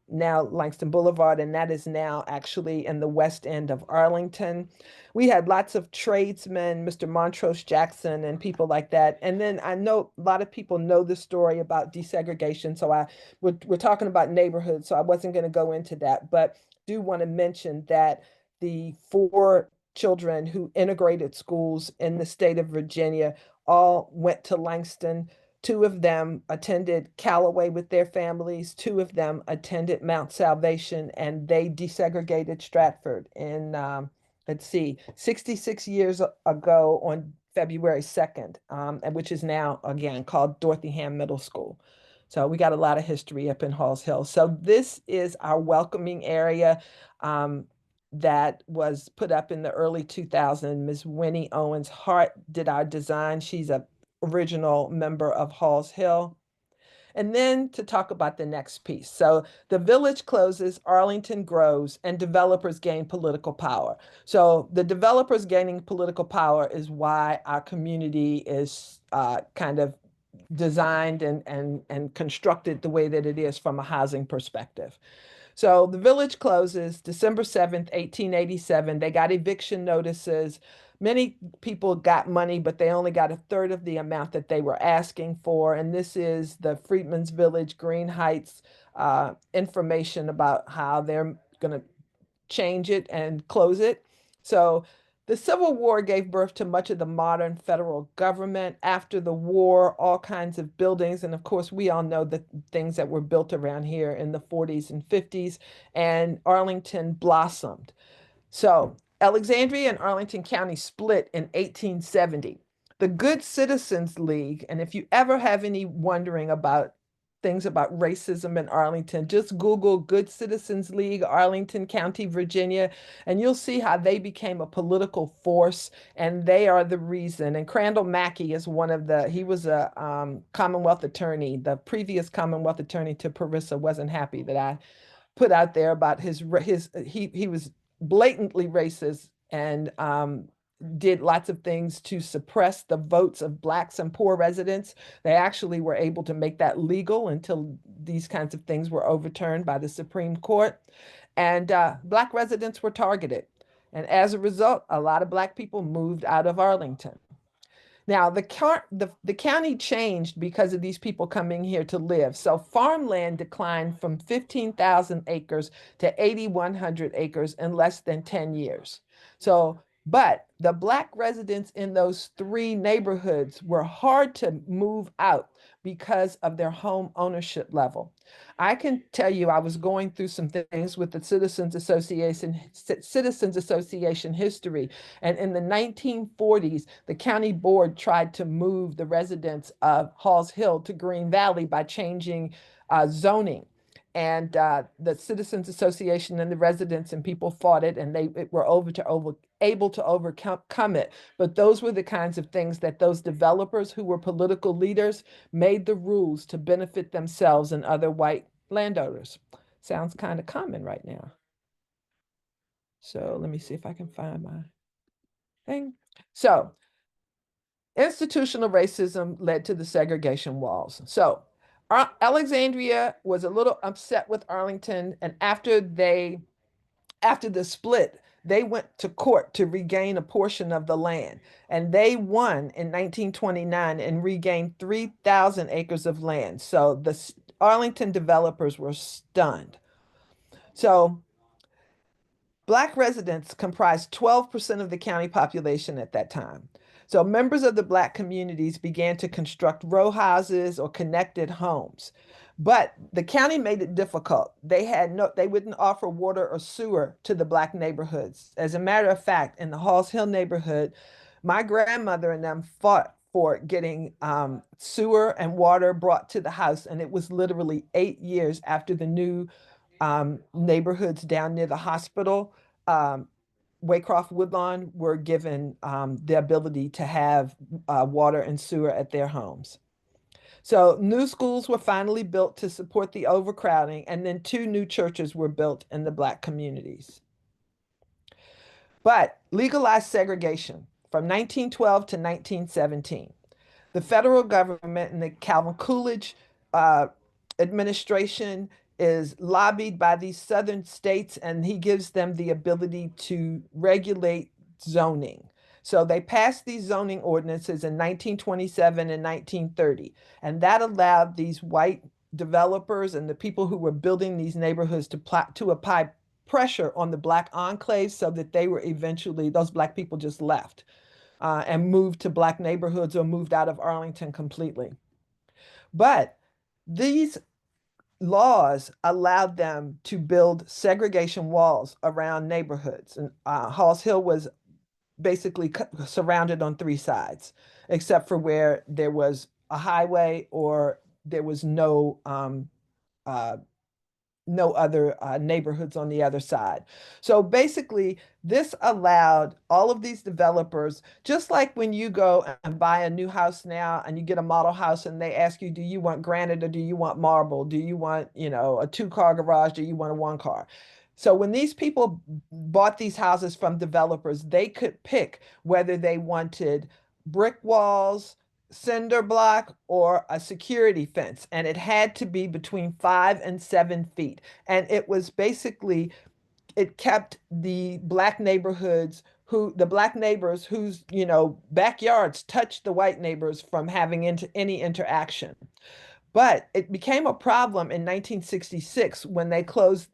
S9: now Langston Boulevard, and that is now actually in the west end of Arlington. We had lots of tradesmen, Mr. Montrose Jackson and people like that. And then I know a lot of people know the story about desegregation. So we're talking about neighborhoods, so I wasn't going to go into that, but do want to mention that the 4 children who integrated schools in the state of Virginia all went to Langston. 2 of them attended Callaway with their families. 2 of them attended Mount Salvation, and they desegregated Stratford in, let's see, 66 years ago on February 2nd, and which is now, again, called Dorothyham Middle School. So we got a lot of history up in Halls Hill. So this is our welcoming area that was put up in the early 2000s. Ms. Winnie Owens Hart did our design. She's a original member of Halls Hill. And then to talk about the next piece. So the village closes, Arlington grows, and developers gain political power. So the developers gaining political power is why our community is kind of designed and constructed the way that it is from a housing perspective. So the village closes December 7th, 1887. They got eviction notices. Many people got money, but they only got 1/3 of the amount that they were asking for. And this is the Freedmen's Village, Green Heights information about how they're going to change it and close it. So The Civil War gave birth to much of the modern federal government. After the war, all kinds of buildings, and of course, we all know the things that were built around here in the 40s and 50s, and Arlington blossomed. So Alexandria and Arlington County split in 1870. The Good Citizens League, and if you ever have any wondering about things about racism in Arlington, just Google Good Citizens League, Arlington County, Virginia, and you'll see how they became a political force, and they are the reason. And Crandall Mackey is one of he was a Commonwealth attorney. The previous Commonwealth attorney to Parissa wasn't happy that I put out there about he was blatantly racist and did lots of things to suppress the votes of Blacks and poor residents. They actually were able to make that legal until these kinds of things were overturned by the Supreme Court. And Black residents were targeted. And as a result, a lot of Black people moved out of Arlington. Now, the county changed because of these people coming here to live. So farmland declined from 15,000 acres to 8,100 acres in less than 10 years. So, but the Black residents in those three neighborhoods were hard to move out because of their home ownership level. I can tell you, I was going through some things with the Citizens Association history. And in the 1940s, the county board tried to move the residents of Halls Hill to Green Valley by changing zoning. And the Citizens Association and the residents and people fought it, and they were able to overcome it. But those were the kinds of things that those developers who were political leaders made the rules to benefit themselves and other white landowners. Sounds kind of common right now. So let me see if I can find my thing. So institutional racism led to the segregation walls. So Alexandria was a little upset with Arlington, and after the split, they went to court to regain a portion of the land, and they won in 1929 and regained 3,000 acres of land. So the Arlington developers were stunned. So Black residents comprised 12% of the county population at that time. So members of the Black communities began to construct row houses or connected homes. But the county made it difficult. They wouldn't offer water or sewer to the Black neighborhoods. As a matter of fact, in the Halls Hill neighborhood, my grandmother and them fought for getting sewer and water brought to the house. And it was literally 8 years after the new neighborhoods down near the hospital, Waycroft Woodlawn, were given the ability to have water and sewer at their homes. So new schools were finally built to support the overcrowding, and then 2 new churches were built in the Black communities. But legalized segregation from 1912 to 1917. The federal government and the Calvin Coolidge administration is lobbied by these southern states, and he gives them the ability to regulate zoning. So they passed these zoning ordinances in 1927 and 1930, and that allowed these white developers and the people who were building these neighborhoods to apply pressure on the Black enclaves so that they were eventually, those Black people just left and moved to Black neighborhoods or moved out of Arlington completely. But these laws allowed them to build segregation walls around neighborhoods. And Halls Hill was basically surrounded on 3 sides, except for where there was a highway or there was no other neighborhoods on the other side. So basically, this allowed all of these developers, just like when you go and buy a new house now and you get a model house and they ask you, do you want granite or do you want marble? Do you want, a 2-car garage? Do you want a 1-car? So when these people bought these houses from developers, they could pick whether they wanted brick walls, cinder block, or a security fence, and it had to be between 5 and 7 feet. And it was basically, it kept the Black neighbors whose backyards touched the white neighbors from having any interaction. But it became a problem in 1966 when they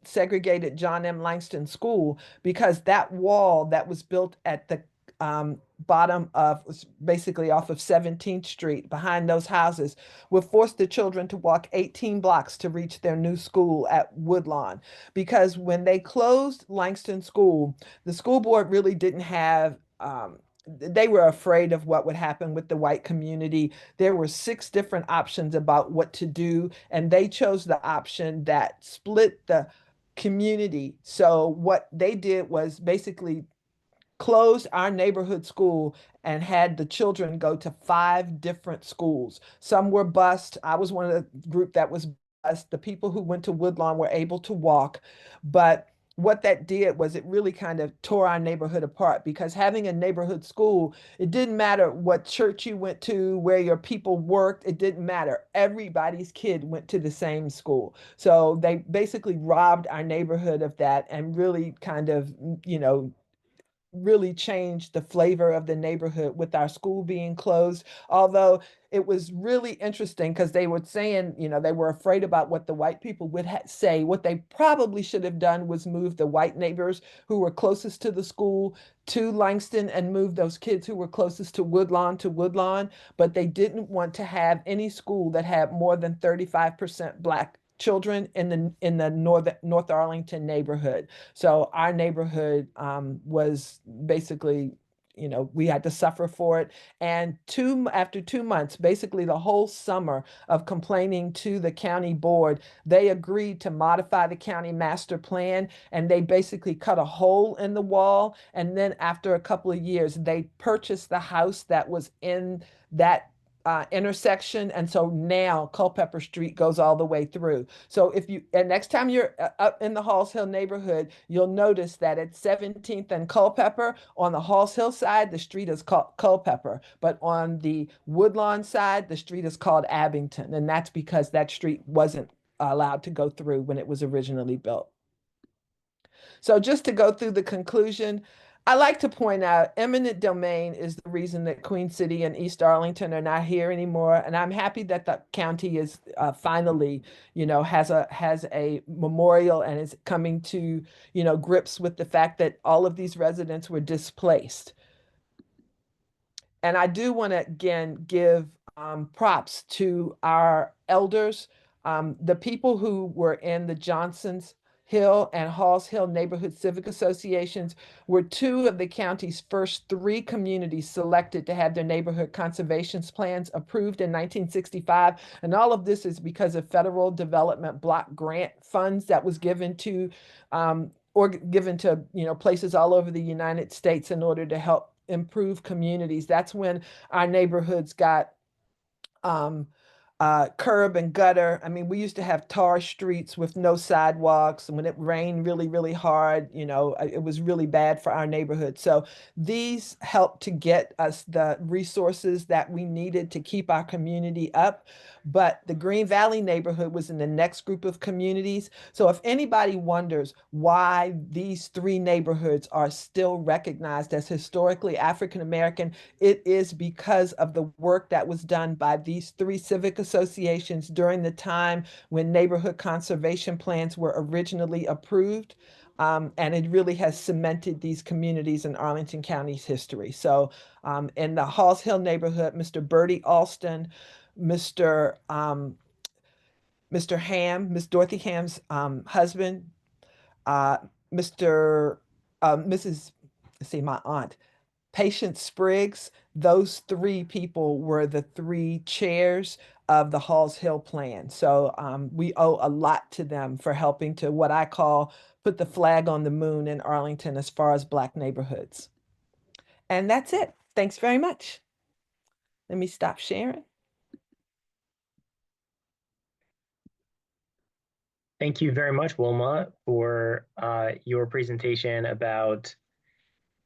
S9: segregated John M. Langston School, because that wall that was built at the bottom of, basically off of 17th Street, behind those houses, would force the children to walk 18 blocks to reach their new school at Woodlawn. Because when they closed Langston School, the school board really didn't have, they were afraid of what would happen with the white community. There were 6 different options about what to do, and they chose the option that split the community. So what they did was basically closed our neighborhood school and had the children go to 5 different schools. Some were bused. I was one of the group that was bused. The people who went to Woodlawn were able to walk, but what that did was it really kind of tore our neighborhood apart, because having a neighborhood school, it didn't matter what church you went to, where your people worked, it didn't matter. Everybody's kid went to the same school. So they basically robbed our neighborhood of that and really kind of, really changed the flavor of the neighborhood with our school being closed. Although it was really interesting because they were saying, they were afraid about what the white people would say. What they probably should have done was move the white neighbors who were closest to the school to Langston and move those kids who were closest to Woodlawn. But they didn't want to have any school that had more than 35% Black children in the North Arlington neighborhood. So our neighborhood was basically, we had to suffer for it. And after 2 months, basically the whole summer of complaining to the county board, they agreed to modify the county master plan, and they basically cut a hole in the wall. And then after a couple of years, they purchased the house that was in that intersection. And so now Culpeper Street goes all the way through. So and next time you're up in the Halls Hill neighborhood, you'll notice that at 17th and Culpeper, on the Halls Hill side, the street is called Culpeper, but on the Woodlawn side, the street is called Abington. And that's because that street wasn't allowed to go through when it was originally built. So just to go through the conclusion, I like to point out eminent domain is the reason that Queen City and East Arlington are not here anymore. And I'm happy that the county is finally, has a memorial and is coming to, grips with the fact that all of these residents were displaced. And I do want to, again, give props to our elders, the people who were in the Johnson's Hill and Halls Hill Neighborhood Civic Associations were 2 of the county's first 3 communities selected to have their neighborhood conservation plans approved in 1965. And all of this is because of federal development block grant funds that was given to places all over the United States in order to help improve communities. That's when our neighborhoods got curb and gutter. I mean, we used to have tar streets with no sidewalks. And when it rained really, really hard, it was really bad for our neighborhood. So these helped to get us the resources that we needed to keep our community up. But the Green Valley neighborhood was in the next group of communities. So if anybody wonders why these 3 neighborhoods are still recognized as historically African American, it is because of the work that was done by these 3 civic associations during the time when neighborhood conservation plans were originally approved. And it really has cemented these communities in Arlington County's history. So in the Halls Hill neighborhood, Mr. Bertie Alston, Mr. Miss Dorothy Ham's husband, Mrs. Let's see, my aunt, Patience Spriggs, those 3 people were the 3 chairs of the Halls Hill plan. So we owe a lot to them for helping to what I call put the flag on the moon in Arlington as far as Black neighborhoods. And that's it. Thanks very much. Let me stop sharing.
S1: Thank you very much, Wilma, for your presentation about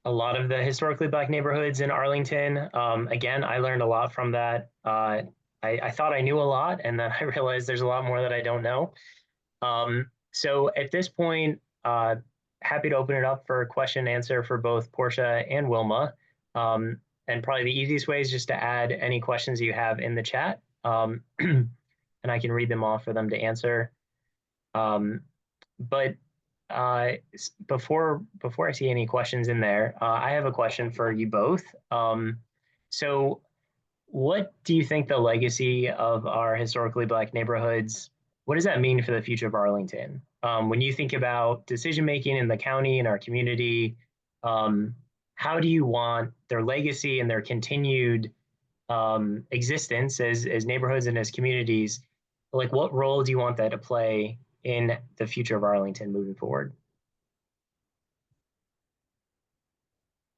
S1: a lot of the historically Black neighborhoods in Arlington. Again, I learned a lot from that. I thought I knew a lot, and then I realized there's a lot more that I don't know. So at this point, happy to open it up for question and answer for both Portia and Wilma. And probably the easiest way is just to add any questions you have in the chat, and I can read them off for them to answer. But before I see any questions in there, I have a question for you both. So what do you think the legacy of our historically Black neighborhoods, what does that mean for the future of Arlington? When you think about decision making in the county and our community, how do you want their legacy and their continued existence as neighborhoods and as communities? Like, what role do you want that to play in the future of Arlington moving forward?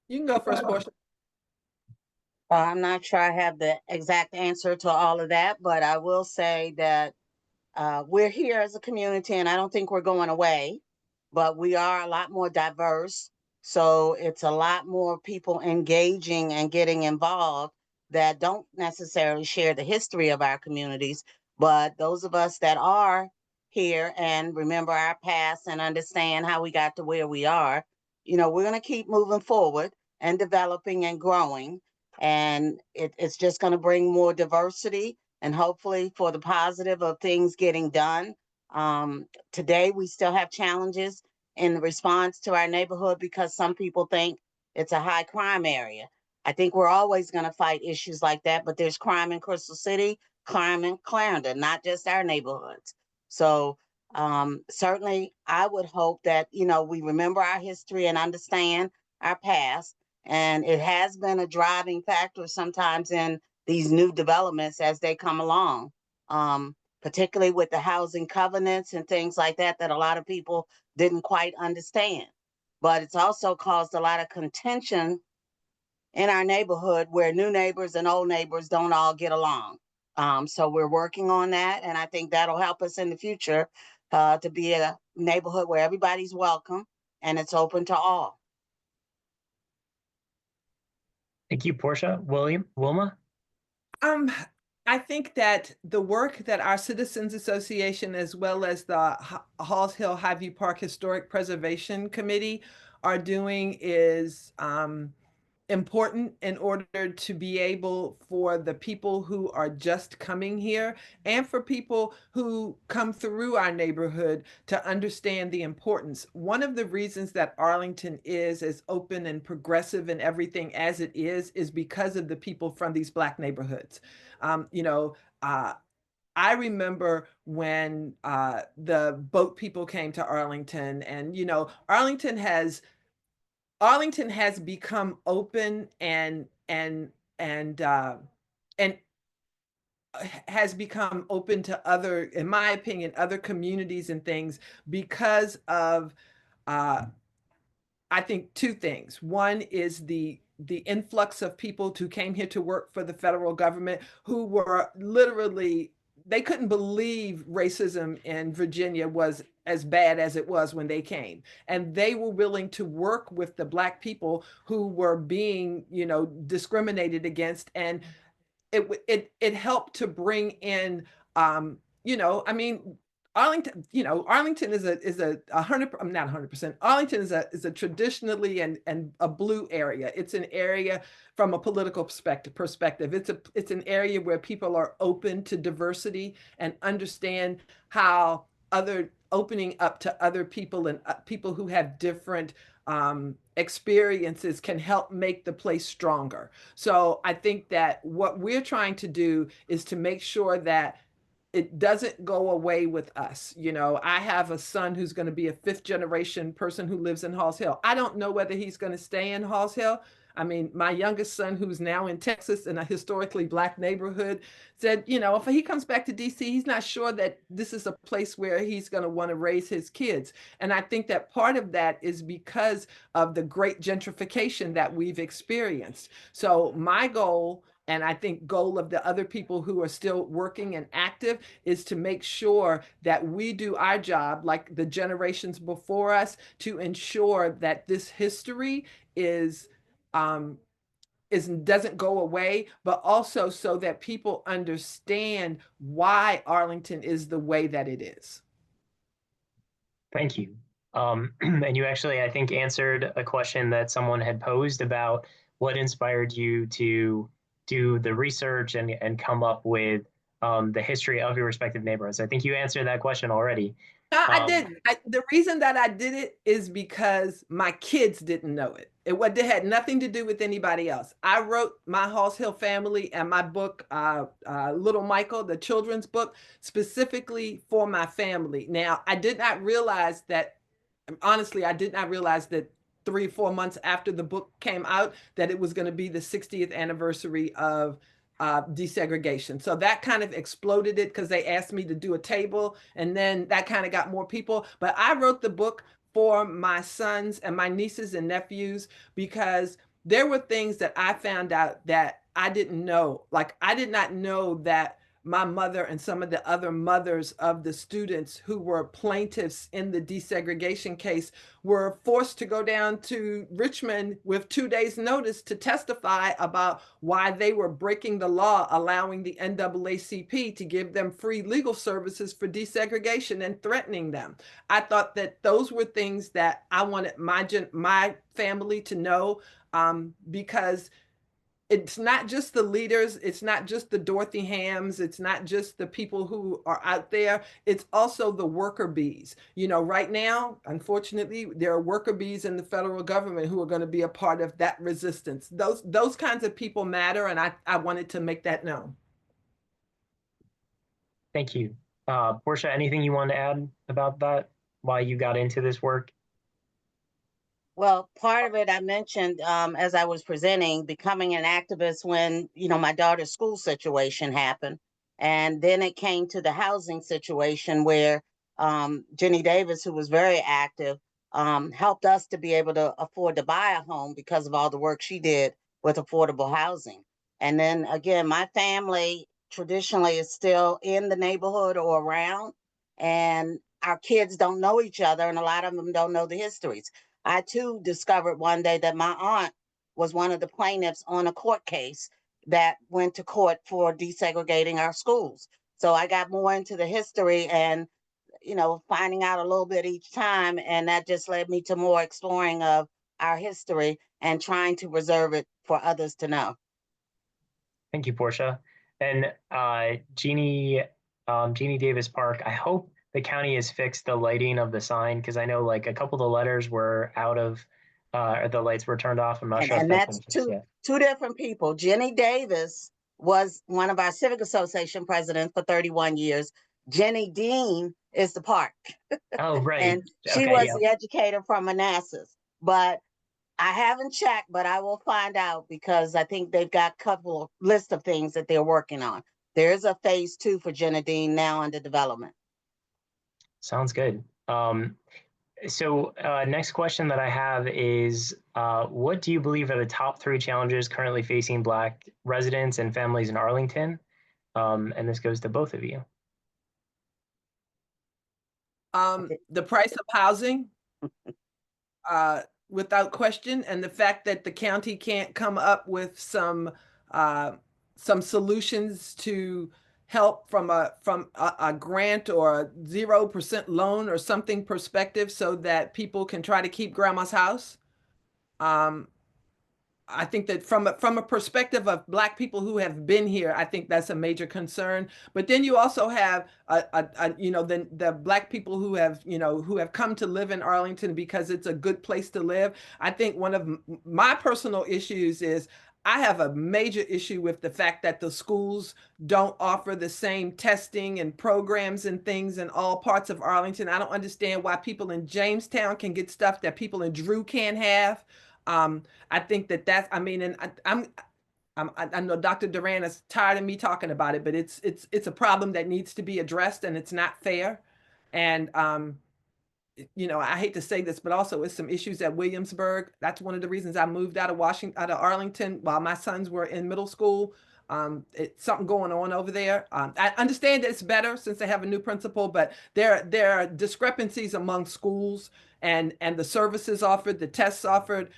S9: You can go first, Portia.
S7: I'm not sure I have the exact answer to all of that, but I will say that we're here as a community, and I don't think we're going away, but we are a lot more diverse. So it's a lot more people engaging and getting involved that don't necessarily share the history of our communities. But those of us that are here and remember our past and understand how we got to where we are, we're going to keep moving forward and developing and growing. And it's just going to bring more diversity and hopefully for the positive of things getting done. Today, we still have challenges in response to our neighborhood because some people think it's a high crime area. I think we're always going to fight issues like that, but there's crime in Crystal City, crime in Clarendon, not just our neighborhoods. So certainly, I would hope that, we remember our history and understand our past. And it has been a driving factor sometimes in these new developments as they come along, particularly with the housing covenants and things like that a lot of people didn't quite understand. But it's also caused a lot of contention in our neighborhood where new neighbors and old neighbors don't all get along. So we're working on that, and I think that'll help us in the future to be a neighborhood where everybody's welcome and it's open to all.
S1: Thank you, Portia. Wilma?
S9: I think that the work that our Citizens Association, as well as the Halls Hill Highview Park Historic Preservation Committee are doing is important in order to be able for the people who are just coming here and for people who come through our neighborhood to understand the importance. One of the reasons that Arlington is as open and progressive and everything as it is because of the people from these Black neighborhoods. I remember when the boat people came to Arlington, and Arlington has become open and has become open to other, in my opinion, other communities and things because of I think two things. One is the influx of people who came here to work for the federal government who were literally, they couldn't believe racism in Virginia was as bad as it was when they came. And they were willing to work with the Black people who were being, discriminated against. And it helped to bring in, Arlington is a 100, I'm not 100%. Arlington is a traditionally and a blue area. It's an area from a political perspective. It's an area where people are open to diversity and understand how opening up to other people and people who have different experiences can help make the place stronger. So I think that what we're trying to do is to make sure that it doesn't go away with us. I have a son who's going to be a 5th generation person who lives in Halls Hill. I don't know whether he's going to stay in Halls Hill. I mean, my youngest son, who's now in Texas in a historically Black neighborhood, said, if he comes back to DC, he's not sure that this is a place where he's going to want to raise his kids. And I think that part of that is because of the great gentrification that we've experienced. So my goal, and I think goal of the other people who are still working and active, is to make sure that we do our job like the generations before us to ensure that this history doesn't go away, but also so that people understand why Arlington is the way that it is.
S1: Thank you. And you actually, I think, answered a question that someone had posed about what inspired you to do the research and come up with the history of your respective neighborhoods? I think you answered that question already.
S9: No, I
S1: Um,
S9: didn't. The reason that I did it is because my kids didn't know it. It had nothing to do with anybody else. I wrote my Halls Hill family and my book, Little Michael, the children's book, specifically for my family. Now, I did not realize that, honestly, I did not realize that 3 or 4 months after the book came out, that it was going to be the 60th anniversary of desegregation. So that kind of exploded it because they asked me to do a table, and then that kind of got more people. But I wrote the book for my sons and my nieces and nephews because there were things that I found out that I didn't know. Like, I did not know that my mother and some of the other mothers of the students who were plaintiffs in the desegregation case were forced to go down to Richmond with 2 days' notice to testify about why they were breaking the law, allowing the NAACP to give them free legal services for desegregation and threatening them. I thought that those were things that I wanted my family to know, because it's not just the leaders, it's not just the Dorothy Hams, it's not just the people who are out there, it's also the worker bees. You know, right now, unfortunately, there are worker bees in the federal government who are going to be a part of that resistance. Those kinds of people matter, and I wanted to make that known.
S1: Thank you. Portia, anything you want to add about that, why you got into this work?
S7: Well, part of it I mentioned as I was presenting, becoming an activist when, my daughter's school situation happened. And then it came to the housing situation where Jenny Davis, who was very active, helped us to be able to afford to buy a home because of all the work she did with affordable housing. And then again, my family traditionally is still in the neighborhood or around, and our kids don't know each other, and a lot of them don't know the histories. I too discovered one day that my aunt was one of the plaintiffs on a court case that went to court for desegregating our schools. So I got more into the history and, finding out a little bit each time. And that just led me to more exploring of our history and trying to preserve it for others to know.
S1: Thank you, Portia. And Jeannie Davis Park, I hope the county has fixed the lighting of the sign, because I know like a couple of the letters were out of, or the lights were turned off. I'm not sure if
S7: And
S1: that's
S7: that's
S1: been fixed yet.
S7: two different people. Jenny Davis was one of our Civic Association presidents for 31 years. Jenny Dean is the park.
S1: Oh, right.
S7: And she
S1: Okay,
S7: was
S1: yeah.
S7: the educator from Manassas. But I haven't checked, but I will find out because I think they've got a couple of list of things that they're working on. There's a phase 2 for Jenny Dean now under development.
S1: Sounds good. So next question that I have is, what do you believe are the top 3 challenges currently facing Black residents and families in Arlington? And this goes to both of you.
S9: The price of housing, without question, and the fact that the county can't come up with some solutions to help from a grant or a 0% loan or something perspective so that people can try to keep grandma's house. I think that from a perspective of Black people who have been here, I think that's a major concern. But then you also have the Black people who have come to live in Arlington because it's a good place to live. I think one of my personal issues is I have a major issue with the fact that the schools don't offer the same testing and programs and things in all parts of Arlington. I don't understand why people in Jamestown can get stuff that people in Drew can't have. I think that's, I mean, and I know Dr. Duran is tired of me talking about it, but it's a problem that needs to be addressed, and it's not fair. And I hate to say this, but also it's some issues at Williamsburg. That's one of the reasons I moved out of Arlington while my sons were in middle school. It's something going on over there. I understand that it's better since they have a new principal, but there are discrepancies among schools and the services offered, the tests offered.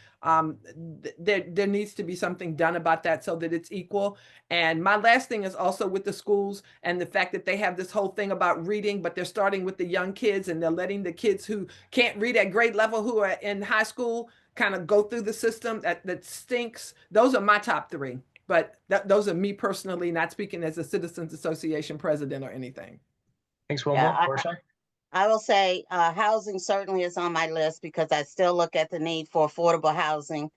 S9: There needs to be something done about that so that it's equal. And my last thing is also with the schools and the fact that they have this whole thing about reading, but they're starting with the young kids and they're letting the kids who can't read at grade level, who are in high school, kind of go through the system. That stinks. Those are my top 3. But those are me personally, not speaking as a Citizens Association president or anything.
S1: Thanks,
S7: Yeah,
S1: Wilma. Portia?
S7: I will say housing certainly is on my list because I still look at the need for affordable housing.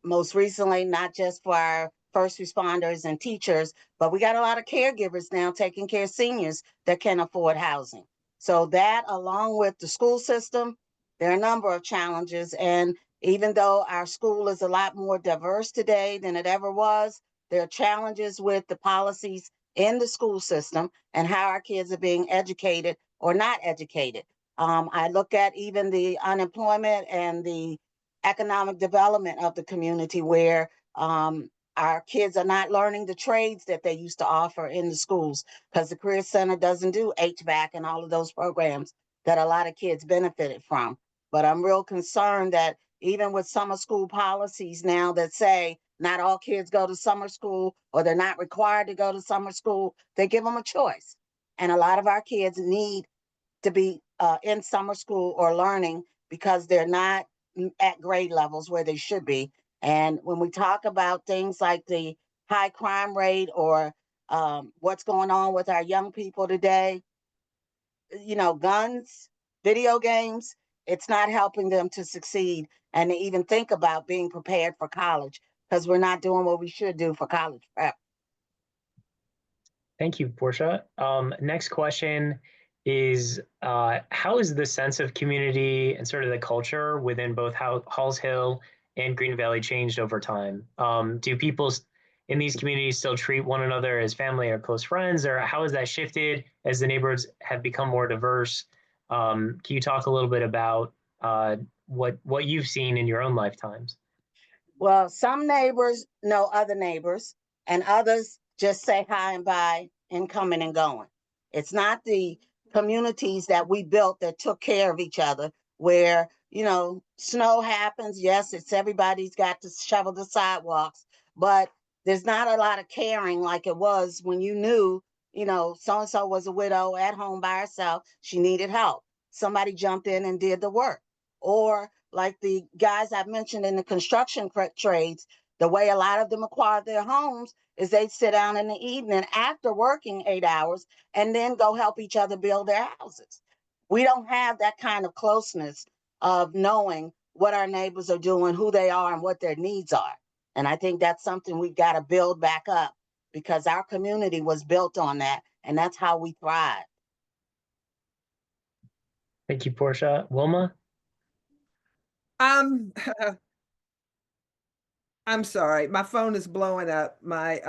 S7: Most recently, not just for our first responders and teachers, but we got a lot of caregivers now taking care of seniors that can't afford housing. So that, along with the school system, there are a number of challenges. And even though our school is a lot more diverse today than it ever was, there are challenges with the policies in the school system and how our kids are being educated or not educated. I look at even the unemployment and the economic development of the community where our kids are not learning the trades that they used to offer in the schools because the Career Center doesn't do HVAC and all of those programs that a lot of kids benefited from. But I'm real concerned that even with summer school policies now that say not all kids go to summer school or they're not required to go to summer school, they give them a choice. And a lot of our kids need to be in summer school or learning because they're not at grade levels where they should be. And when we talk about things like the high crime rate or what's going on with our young people today, you know, guns, video games, it's not helping them to succeed and to even think about being prepared for college because we're not doing what we should do for college prep.
S1: Thank you, Portia. Next question is, how is the sense of community and sort of the culture within both Halls Hill and Green Valley changed over time? Do people in these communities still treat one another as family or close friends, or how has that shifted as the neighborhoods have become more diverse? Can you talk a little bit about what you've seen in your own lifetimes?
S7: Well, some neighbors know other neighbors, and others just say hi and bye and coming and going. It's not the communities that we built that took care of each other, where, you know, snow happens. Yes, it's everybody's got to shovel the sidewalks, but there's not a lot of caring like it was when you knew, you know, so and so was a widow at home by herself. She needed help. Somebody jumped in and did the work. Or like the guys I've mentioned in the construction trades, the way a lot of them acquire their homes is they sit down in the evening after working 8 hours and then go help each other build their houses. We don't have that kind of closeness of knowing what our neighbors are doing, who they are, and what their needs are. And I think that's something we've got to build back up because our community was built on that, and that's how we thrive.
S1: Thank you, Portia. Wilma?
S9: Um, I'm sorry, my phone is blowing up. My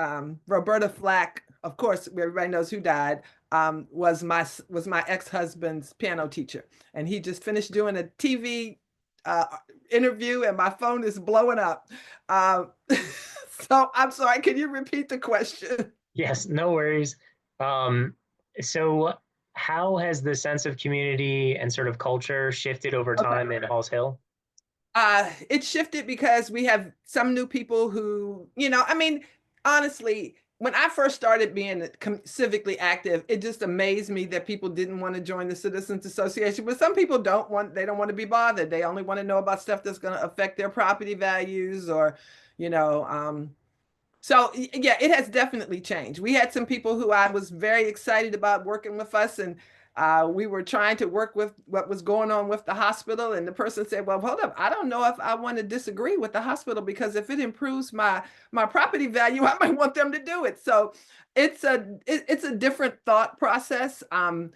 S9: Roberta Flack, of course, everybody knows who died, was my ex-husband's piano teacher, and he just finished doing a TV interview, and my phone is blowing up. So I'm sorry. Can you repeat the question?
S1: Yes, no worries. So how has the sense of community and sort of culture shifted over
S9: Okay.
S1: time in Halls Hill?
S9: It shifted because we have some new people who, you know, I mean, honestly, when I first started being civically active, it just amazed me that people didn't want to join the Citizens Association. But some people they don't want to be bothered. They only want to know about stuff that's going to affect their property values or, you know, so yeah, it has definitely changed. We had some people who I was very excited about working with us, and we were trying to work with what was going on with the hospital. And the person said, "Well, hold up, I don't know if I want to disagree with the hospital because if it improves my property value, I might want them to do it." So it's a different thought process. From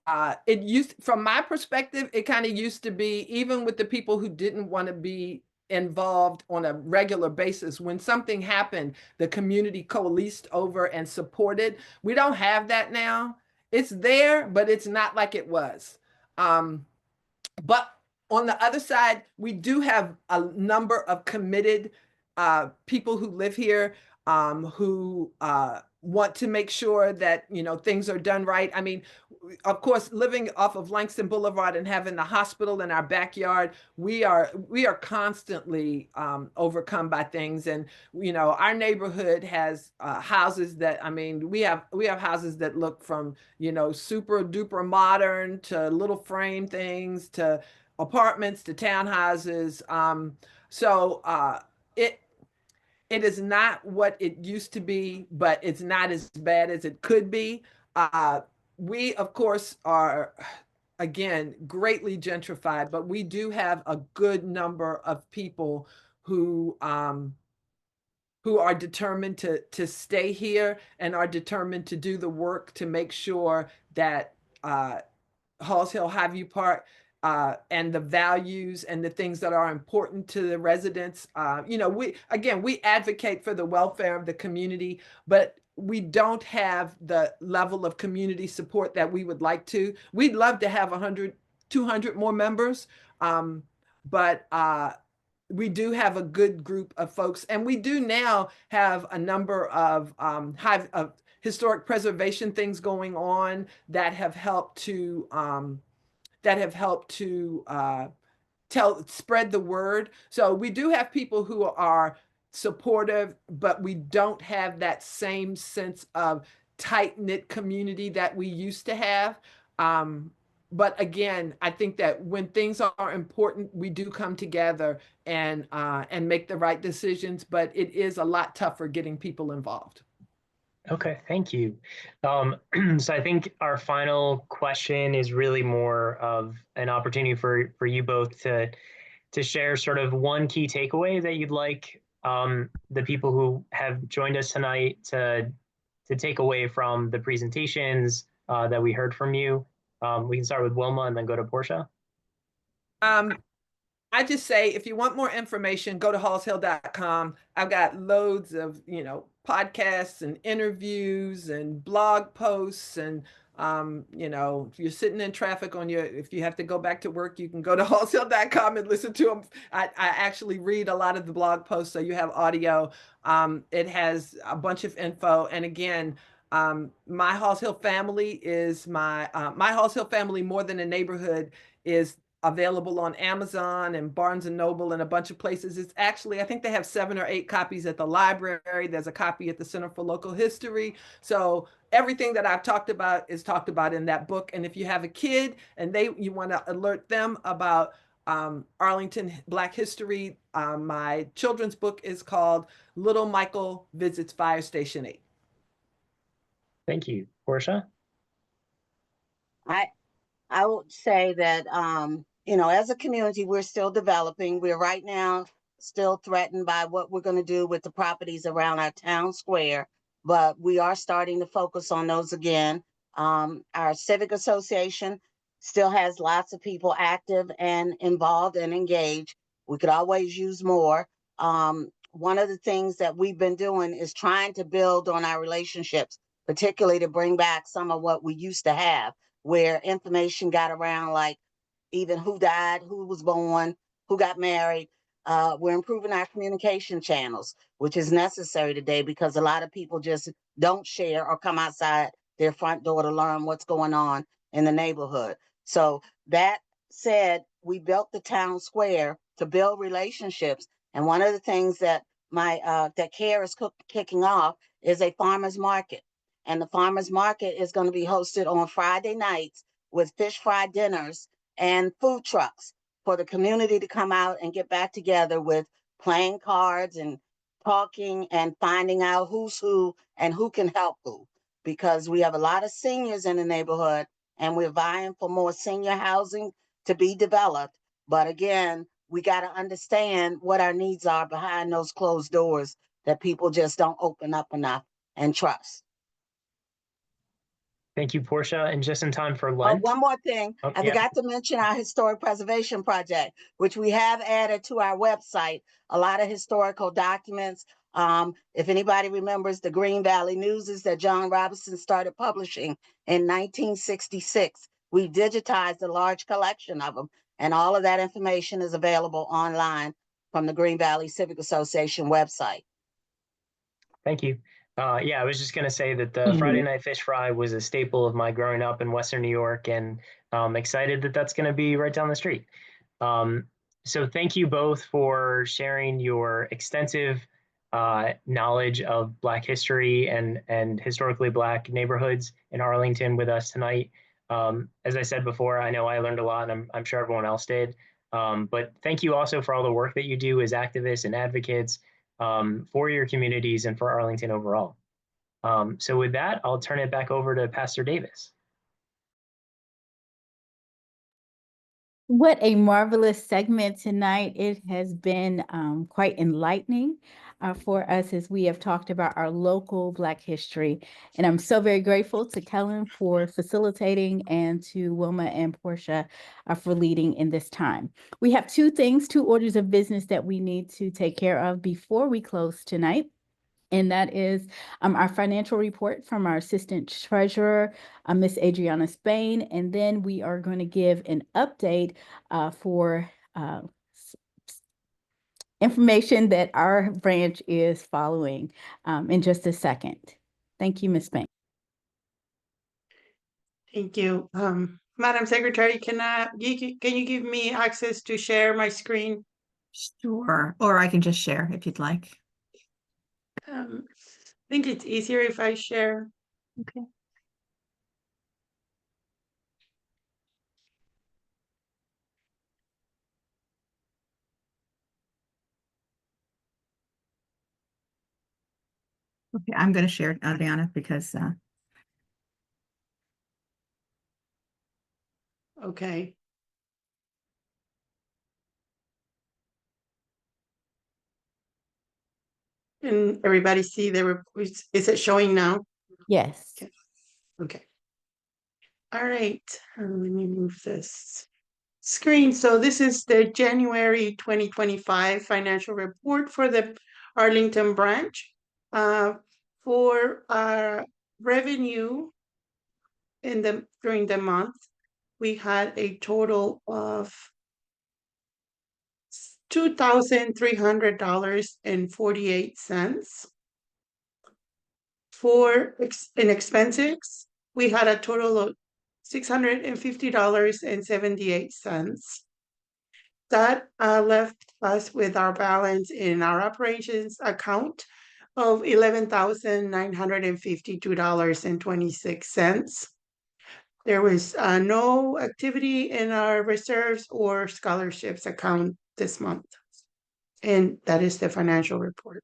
S9: my perspective, it kind of used to be even with the people who didn't want to be involved on a regular basis. When something happened, the community coalesced over and supported. We don't have that now. It's there, but it's not like it was. But on the other side, we do have a number of committed people who live here who want to make sure that, you know, things are done right. I mean, of course, living off of Langston Boulevard and having the hospital in our backyard, we are constantly overcome by things. And, you know, our neighborhood has houses that, I mean, we have houses that look from, you know, super duper modern to little frame things to apartments to townhouses. So it is not what it used to be, but it's not as bad as it could be. We, of course, are, again, greatly gentrified, but we do have a good number of people who are determined to stay here and are determined to do the work to make sure that Halls Hill, Highview Park, and the values and the things that are important to the residents. We advocate for the welfare of the community, but we don't have the level of community support that we would like to. We'd love to have 100, 200 more members, but we do have a good group of folks, and we do now have a number of historic preservation things going on that have helped to spread the word. So we do have people who are supportive, but we don't have that same sense of tight-knit community that we used to have. But again, I think that when things are important, we do come together and make the right decisions, but it is a lot tougher getting people involved.
S1: Okay, thank you. So I think our final question is really more of an opportunity for you both to share sort of one key takeaway that you'd like the people who have joined us tonight to take away from the presentations that we heard from you. We can start with Wilma and then go to Portia.
S9: I just say, if you want more information, go to hallshill.com. I've got loads of, podcasts and interviews and blog posts. And, if you're sitting in traffic if you have to go back to work, you can go to hallshill.com and listen to them. I actually read a lot of the blog posts, so you have audio. It has a bunch of info. And again, my Halls Hill family is my Halls Hill family more than a neighborhood is available on Amazon and Barnes and Noble and a bunch of places. It's actually, I think they have 7 or 8 copies at the library. There's a copy at the Center for Local History. So everything that I've talked about is talked about in that book. And if you have a kid and you want to alert them about Arlington Black history, my children's book is called Little Michael Visits Fire Station 8.
S1: Thank you. Portia?
S7: I would say that, as a community, we're still developing. We're right now still threatened by what we're going to do with the properties around our town square, but we are starting to focus on those again. Our civic association still has lots of people active and involved and engaged. We could always use more. One of the things that we've been doing is trying to build on our relationships, particularly to bring back some of what we used to have, where information got around, like even who died, who was born, who got married. We're improving our communication channels, which is necessary today because a lot of people just don't share or come outside their front door to learn what's going on in the neighborhood. So that said, we built the town square to build relationships. And one of the things that that C.A.R.E is kicking off is a farmer's market. And the farmer's market is going to be hosted on Friday nights with fish fry dinners and food trucks for the community to come out and get back together with playing cards and talking and finding out who's who and who can help who. Because we have a lot of seniors in the neighborhood and we're vying for more senior housing to be developed. But again, we got to understand what our needs are behind those closed doors that people just don't open up enough and trust.
S1: Thank you, Portia. And just in time for
S7: Oh,
S1: Lent.
S7: one more thing.
S1: Oh,
S7: I forgot to mention our historic preservation project, which we have added to our website, a lot of historical documents. If anybody remembers the Green Valley Newses that John Robinson started publishing in 1966, we digitized a large collection of them, and all of that information is available online from the Green Valley Civic Association website.
S1: Thank you. I was just going to say that the Friday night fish fry was a staple of my growing up in Western New York, and I'm excited that that's going to be right down the street. So thank you both for sharing your extensive knowledge of Black history and historically Black neighborhoods in Arlington with us tonight. As I said before, I know I learned a lot, and I'm sure everyone else did. But thank you also for all the work that you do as activists and advocates. for your communities and for Arlington overall. So with that, I'll turn it back over to Pastor Davis.
S2: What a marvelous segment tonight. It has been quite enlightening for us as we have talked about our local Black history. And I'm so very grateful to Kellen for facilitating and to Wilma and Portia for leading in this time. We have two orders of business that we need to take care of before we close tonight. And that is our financial report from our Assistant Treasurer, Miss Adriana Spain. And then we are going to give an update for information that our branch is following in just a second. Thank you, Ms. Spain.
S6: Thank you. Madam Secretary, can you give me access to share my screen?
S5: Sure. Or I can just share if you'd like.
S6: I think it's easier if I share.
S5: Okay. Okay, I'm going to share it, Adriana, because
S6: Okay. Can everybody see is it showing now?
S2: Yes.
S6: Okay. Okay. All right. Let me move this screen. So this is the January 2025 financial report for the Arlington branch. For our revenue during the month, we had a total of $2,300.48. For expenses, we had a total of $650.78. That left us with our balance in our operations account of $11,952.26. There was no activity in our reserves or scholarships account this month. And that is the financial report.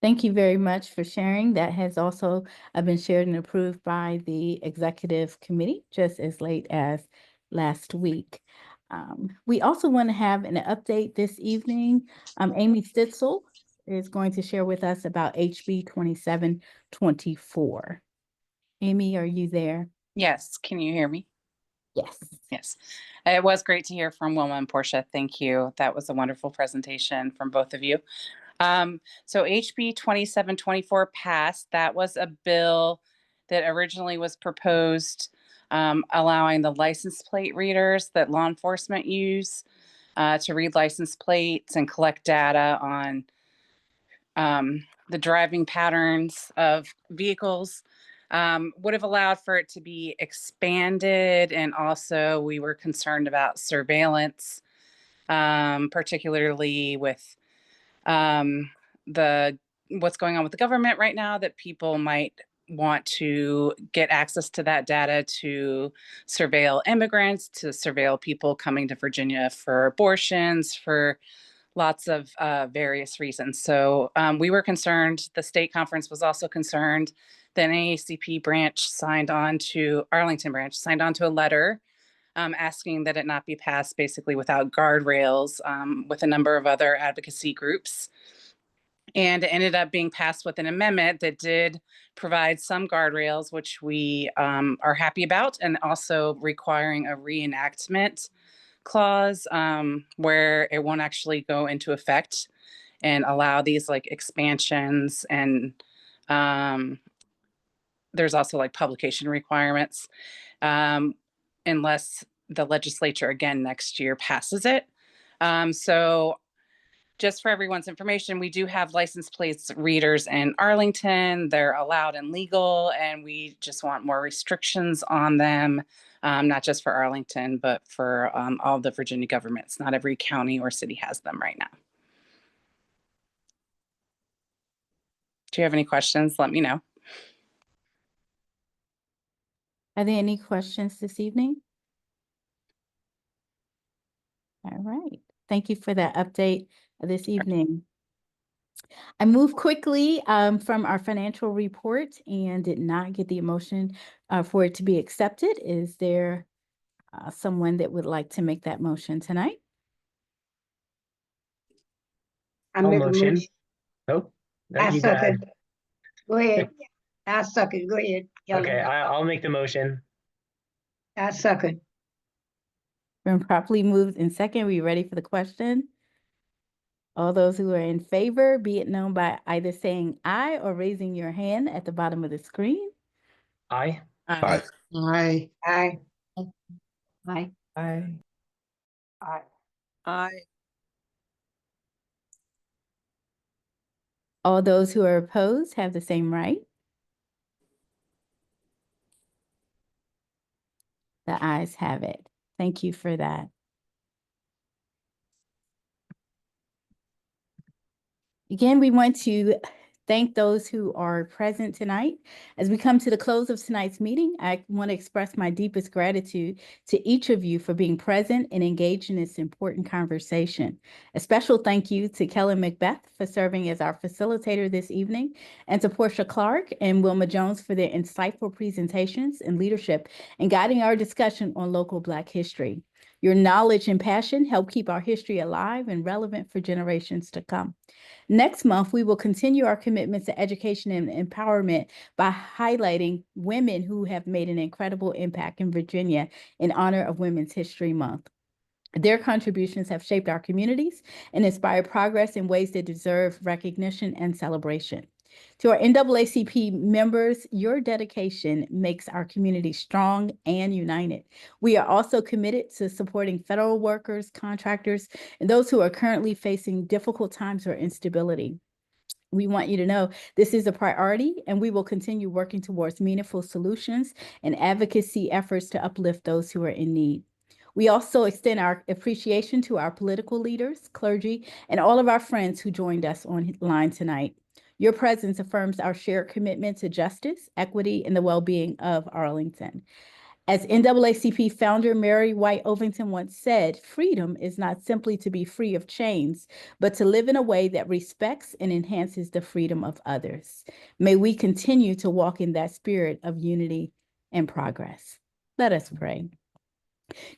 S2: Thank you very much for sharing. That has also been shared and approved by the executive committee just as late as last week. We also want to have an update this evening. Amy Stitzel is going to share with us about HB 2724. Amy, are you there?
S10: Yes, can you hear me?
S2: Yes.
S10: Yes. It was great to hear from Wilma and Portia. Thank you. That was a wonderful presentation from both of you. So HB 2724 passed. That was a bill that originally was proposed allowing the license plate readers that law enforcement use to read license plates and collect data on the driving patterns of vehicles. Would have allowed for it to be expanded, and also we were concerned about surveillance, particularly with what's going on with the government right now, that people might want to get access to that data to surveil immigrants, to surveil people coming to Virginia for abortions, for lots of various reasons. So we were concerned. The state conference was also concerned. The NAACP branch Arlington branch signed on to a letter asking that it not be passed basically without guardrails with a number of other advocacy groups. And it ended up being passed with an amendment that did provide some guardrails, which we are happy about, and also requiring a reenactment clause where it won't actually go into effect and allow these like expansions, and there's also like publication requirements unless the legislature again next year passes it. So just for everyone's information, we do have license plates readers in Arlington. They're allowed and legal, and we just want more restrictions on them, not just for Arlington, but for all the Virginia governments. Not every county or city has them right now. Do you have any questions? Let me know.
S2: Are there any questions this evening? All right. Thank you for that update this evening. I moved quickly from our financial report and did not get the motion for it to be accepted. Is there someone that would like to make that motion tonight?
S11: I
S1: I'll
S11: make a
S1: motion.
S11: motion.
S1: Oh, no,
S11: I
S1: you go ahead.
S11: second. Go ahead. I second. Go ahead.
S1: Okay,
S11: Ellen.
S1: I'll make the motion.
S11: I second.
S2: Been properly moved in second. We ready for the question? All those who are in favor, be it known by either saying aye or raising your hand at the bottom of the screen.
S1: Aye.
S8: Aye.
S6: Aye.
S11: Aye.
S4: Aye.
S9: Aye.
S11: Aye.
S3: Aye.
S2: All those who are opposed have the same right. The ayes have it. Thank you for that. Again, we want to thank those who are present tonight. As we come to the close of tonight's meeting, I want to express my deepest gratitude to each of you for being present and engaged in this important conversation. A special thank you to Kelly Macbeth for serving as our facilitator this evening, and to Portia Clark and Wilma Jones for their insightful presentations and leadership in guiding our discussion on local Black history. Your knowledge and passion help keep our history alive and relevant for generations to come. Next month, we will continue our commitment to education and empowerment by highlighting women who have made an incredible impact in Virginia in honor of Women's History Month. Their contributions have shaped our communities and inspired progress in ways that deserve recognition and celebration. To our NAACP members, your dedication makes our community strong and united. We are also committed to supporting federal workers, contractors, and those who are currently facing difficult times or instability. We want you to know this is a priority, and we will continue working towards meaningful solutions and advocacy efforts to uplift those who are in need. We also extend our appreciation to our political leaders, clergy, and all of our friends who joined us online tonight. Your presence affirms our shared commitment to justice, equity, and the well-being of Arlington. As NAACP founder Mary White Ovington once said, freedom is not simply to be free of chains, but to live in a way that respects and enhances the freedom of others. May we continue to walk in that spirit of unity and progress. Let us pray.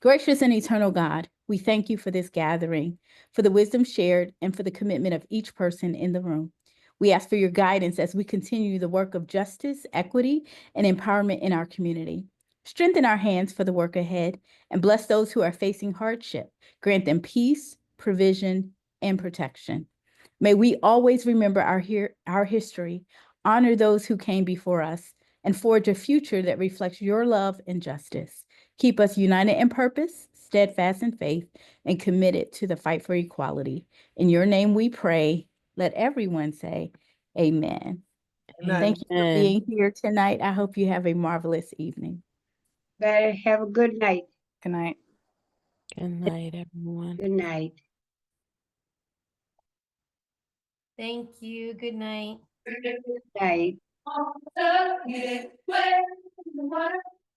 S2: Gracious and eternal God, we thank you for this gathering, for the wisdom shared, and for the commitment of each person in the room. We ask for your guidance as we continue the work of justice, equity, and empowerment in our community. Strengthen our hands for the work ahead and bless those who are facing hardship. Grant them peace, provision, and protection. May we always remember our history, honor those who came before us, and forge a future that reflects your love and justice. Keep us united in purpose, steadfast in faith, and committed to the fight for equality. In your name we pray. Let everyone say amen.
S9: Amen.
S2: Thank you for being here tonight. I hope you have a marvelous evening.
S11: Better have a good night.
S10: Good night.
S3: Good night, everyone.
S11: Good night.
S12: Thank you. Good night.
S11: Good night.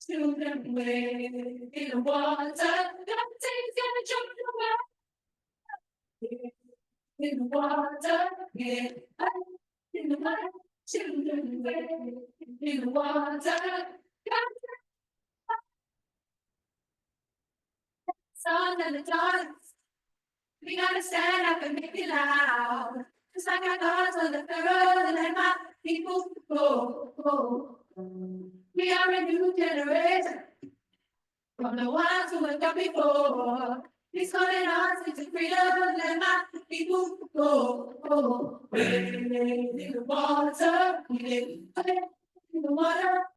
S8: Children wade in the water, nothing's gonna jump away. In the water, get up in the water, children wade in the water. Sun and the dance, we gotta stand up and make it loud. Just like our gods on the pharaoh, and let my people go, go. We are a new generation from the ones who have come before. He's calling us into freedom, let my people go, go. Wade in the water, wade in the water.